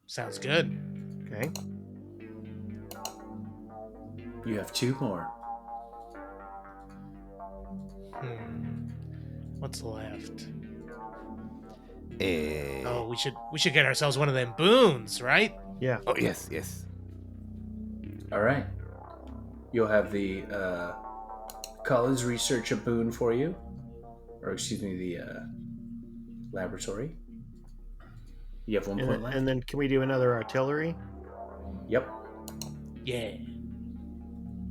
S3: Sounds good.
S7: Okay.
S2: You have 2 more.
S3: What's left?
S5: Eh,
S3: Oh, we should get ourselves one of them boons, right?
S7: Yeah.
S5: Oh, yes.
S2: All right. You'll have the college research a boon for you. Or excuse me, the laboratory. You have 1 point left.
S7: And then can we do another artillery?
S2: Yep.
S3: Yeah.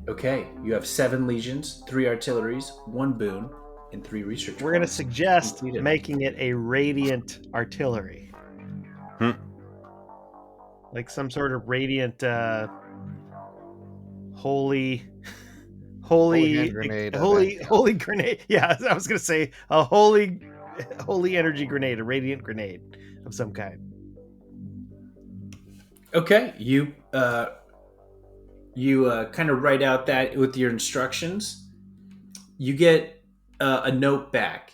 S2: Okay, you have 7 legions, 3 artilleries, 1 boon, and 3 research
S7: We're going to
S2: points.
S7: suggest
S2: Completed.
S7: making it a radiant artillery. Like some sort of radiant, holy
S5: hand grenade of that kind.
S7: holy grenade. Yeah, I was going to say a holy energy grenade, a radiant grenade of some kind.
S2: Okay, you kind of write out that with your instructions. You get a note back,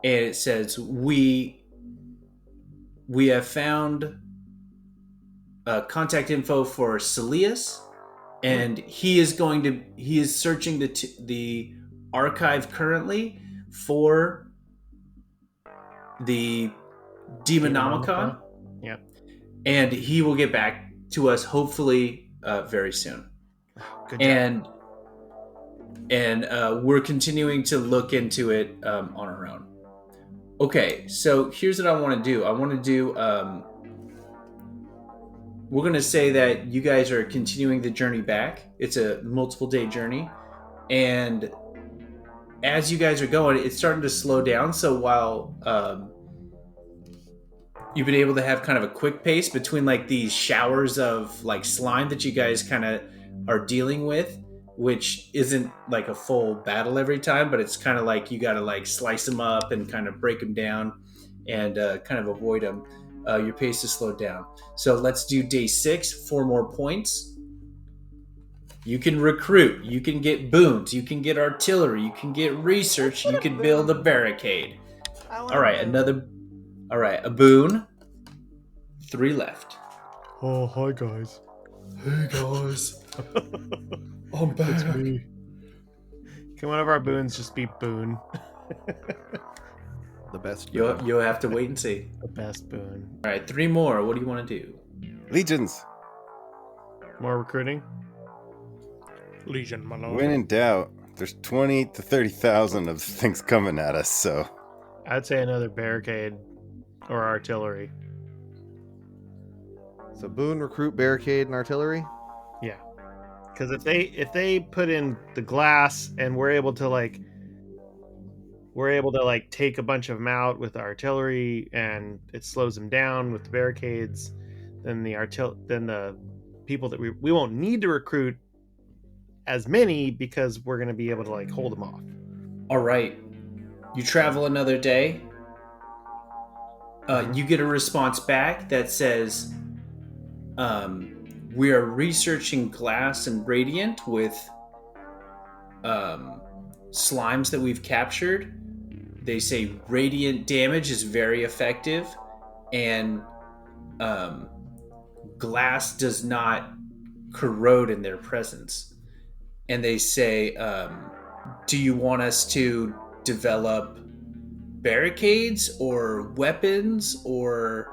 S2: and it says, "We have found contact info for Celeus, and he is searching the archive currently for the Demonomicon.
S7: Yep.
S2: And he will get back to us hopefully very soon.
S7: Good job.
S2: And we're continuing to look into it on our own. Okay, so here's what I want to do. I want to do. We're going to say that you guys are continuing the journey back. It's a multiple day journey, and as you guys are going, it's starting to slow down. So while you've been able to have kind of a quick pace between like these showers of like slime that you guys kind of are dealing with, which isn't like a full battle every time, but it's kind of like you got to like slice them up and kind of break them down and kind of avoid them. Your pace is slowed down. So let's do day 6, 4 more points. You can recruit, you can get boons, you can get artillery, you can get research, you can build a barricade. All right, a boon. 3 left.
S7: Oh, hi guys.
S2: Hey guys. I'm back.
S7: Can one of our boons just be Boone?
S5: The best.
S2: You'll have to wait and see.
S7: The best boon.
S2: All right, 3 more. What do you want to do?
S4: Legions.
S7: More recruiting?
S3: Legion, my lord.
S4: When in doubt, there's 20 to 30,000 of things coming at us, so.
S7: I'd say another barricade or artillery.
S5: So boon, recruit, barricade, and artillery.
S7: Yeah. Because if they put in the glass and we're able to take a bunch of them out with the artillery and it slows them down with the barricades, then the people that we won't need to recruit as many because we're going to be able to like hold them off.
S2: All right. You travel another day. You get a response back that says, we are researching glass and radiant with slimes that we've captured. They say radiant damage is very effective, and glass does not corrode in their presence. And they say, do you want us to develop barricades or weapons, or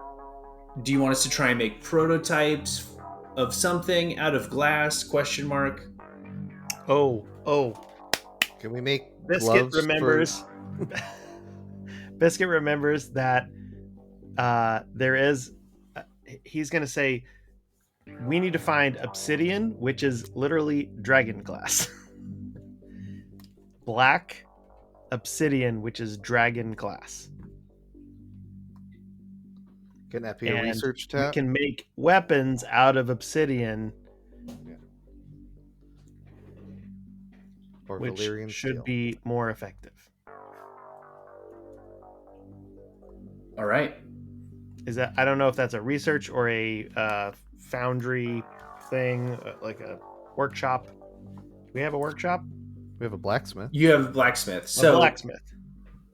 S2: do you want us to try and make prototypes of something out of glass? ?
S7: Oh.
S5: Can we make
S7: Biscuit
S5: gloves
S7: remembers. Biscuit remembers that there is. He's going to say, we need to find obsidian, which is literally dragon glass. Black obsidian, which is dragon glass.
S5: Can that be a
S7: And
S5: research
S7: we
S5: tab?
S7: can make weapons out of obsidian,
S5: Or
S7: which
S5: Valyrian
S7: should
S5: steel?
S7: be more effective.
S2: All right.
S7: Is that, I don't know if that's a research or a foundry thing, like a workshop. Do we have a workshop?
S5: We have a blacksmith.
S2: You have a blacksmith.
S7: A
S2: So
S7: blacksmith.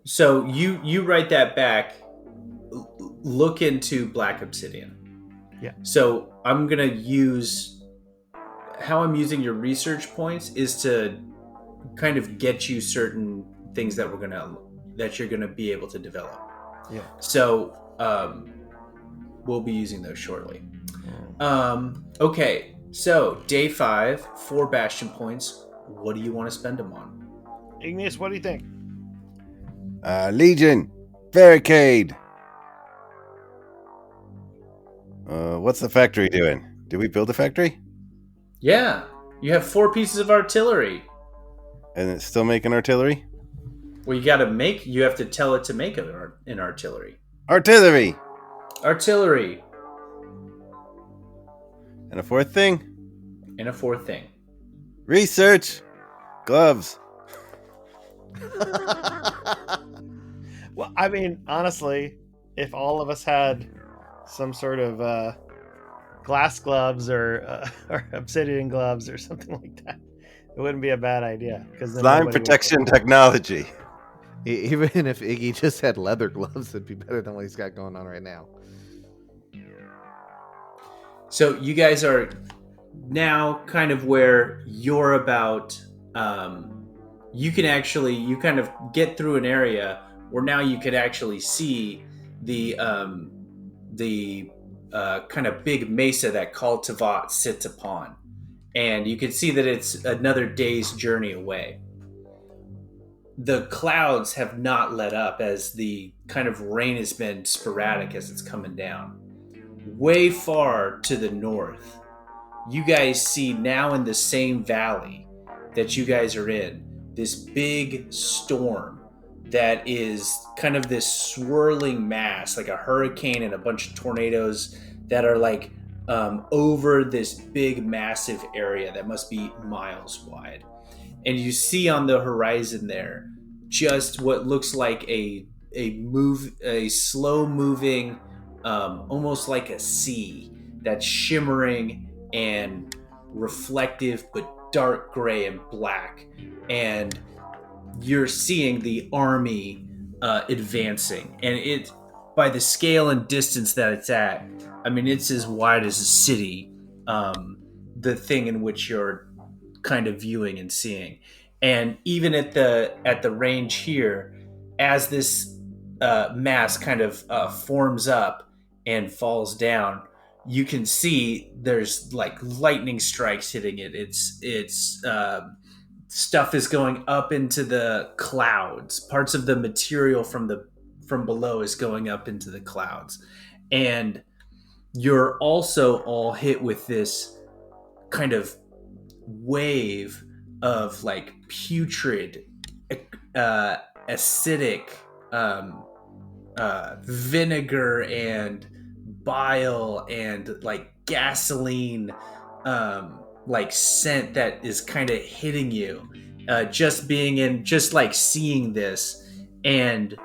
S2: So you write that back. Look into black obsidian.
S7: Yeah.
S2: So I'm gonna use how I'm using your research points is to kind of get you certain things that you're gonna be able to develop.
S7: Yeah.
S2: So we'll be using those shortly. Okay. So day 5, 4 bastion points. What do you want to spend them on?
S7: Igneous, what do you think?
S4: Legion. Barricade. What's the factory doing? Did we build a factory?
S2: Yeah, you have 4 pieces of artillery.
S4: And it's still making artillery?
S2: Well, you have to tell it to make an artillery.
S4: Artillery!
S2: Artillery.
S4: And a 4th thing?
S2: And a 4th thing.
S4: Research! Gloves.
S7: Well, I mean, honestly, if all of us had some sort of glass gloves or obsidian gloves or something like that, it wouldn't be a bad idea.
S4: Slime protection technology.
S5: Even if Iggy just had leather gloves, it'd be better than what he's got going on right now.
S2: So you guys are now kind of where you're about. You kind of get through an area where now you could actually see the kind of big mesa that Khall T'Vott sits upon, and you can see that it's another day's journey away. The clouds have not let up as the kind of rain has been sporadic as it's coming down. Way far to the north, you guys see now in the same valley that you guys are in, this big storm that is kind of this swirling mass, like a hurricane and a bunch of tornadoes that are like over this big, massive area that must be miles wide. And you see on the horizon there just what looks like a slow moving, almost like a sea that's shimmering and reflective, but dark gray and black. And you're seeing the army advancing, and it, by the scale and distance that it's at, I mean, it's as wide as a city, the thing in which you're kind of viewing and seeing. And even at the range here, as this mass kind of forms up and falls down, you can see there's like lightning strikes hitting it. It's stuff is going up into the clouds. Parts of the material from below is going up into the clouds. And you're also all hit with this kind of wave of like putrid, acidic, vinegar and bile and like gasoline, like scent that is kind of hitting you, just like seeing this. And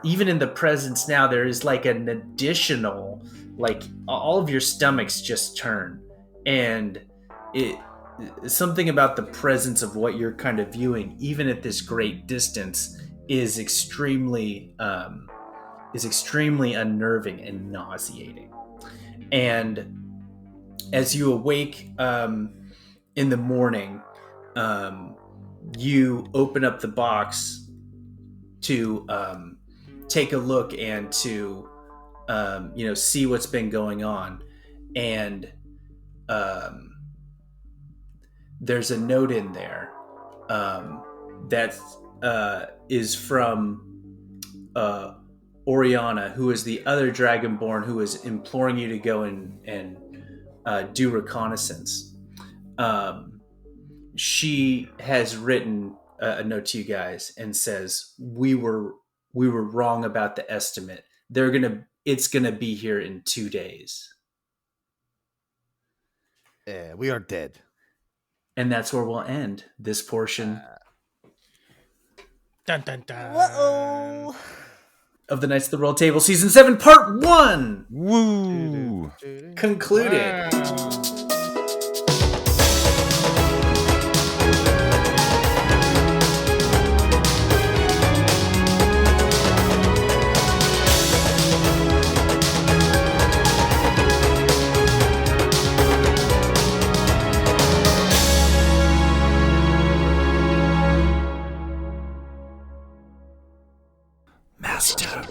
S2: even in the presence now, there is like an additional, like all of your stomachs just turn, and something about the presence of what you're kind of viewing, even at this great distance, is extremely unnerving and nauseating. And as you awake in the morning, you open up the box to take a look and to see what's been going on. And there's a note in there that is from Oriana, who is the other Dragonborn who is imploring you to go and do reconnaissance. She has written a note to you guys and says, we were wrong about the estimate. It's gonna be here in 2 days.
S5: Yeah, we are dead.
S2: And that's where we'll end this portion
S3: Dun, dun, dun.
S6: Uh-oh.
S2: of the Knights of the Roll Table Season 7 Part 1
S4: Woo!
S2: concluded.
S3: Wow.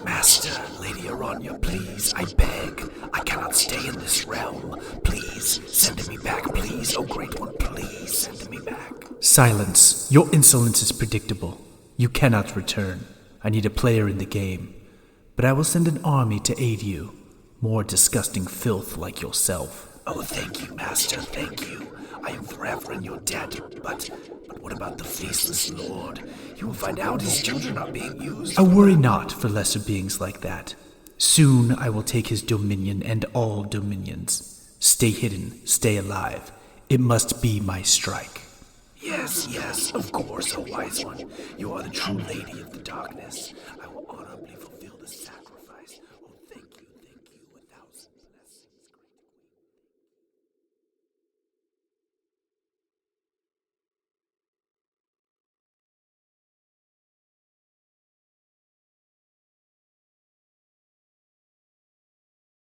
S8: Master, Lady Aranya, please, I beg. I cannot stay in this realm. Please, send me back, please. Oh, Great One, please, send me back.
S9: Silence. Your insolence is predictable. You cannot return. I need a player in the game. But I will send an army to aid you. More disgusting filth like yourself.
S8: Oh, thank you, Master, thank you. I am forever in your debt, but what about the faceless lord? He will find out his children are being used.
S9: Worry not for lesser beings like that. Soon I will take his dominion and all dominions. Stay hidden, stay alive. It must be my strike.
S8: Yes, of course, O wise one. You are the true lady of the darkness.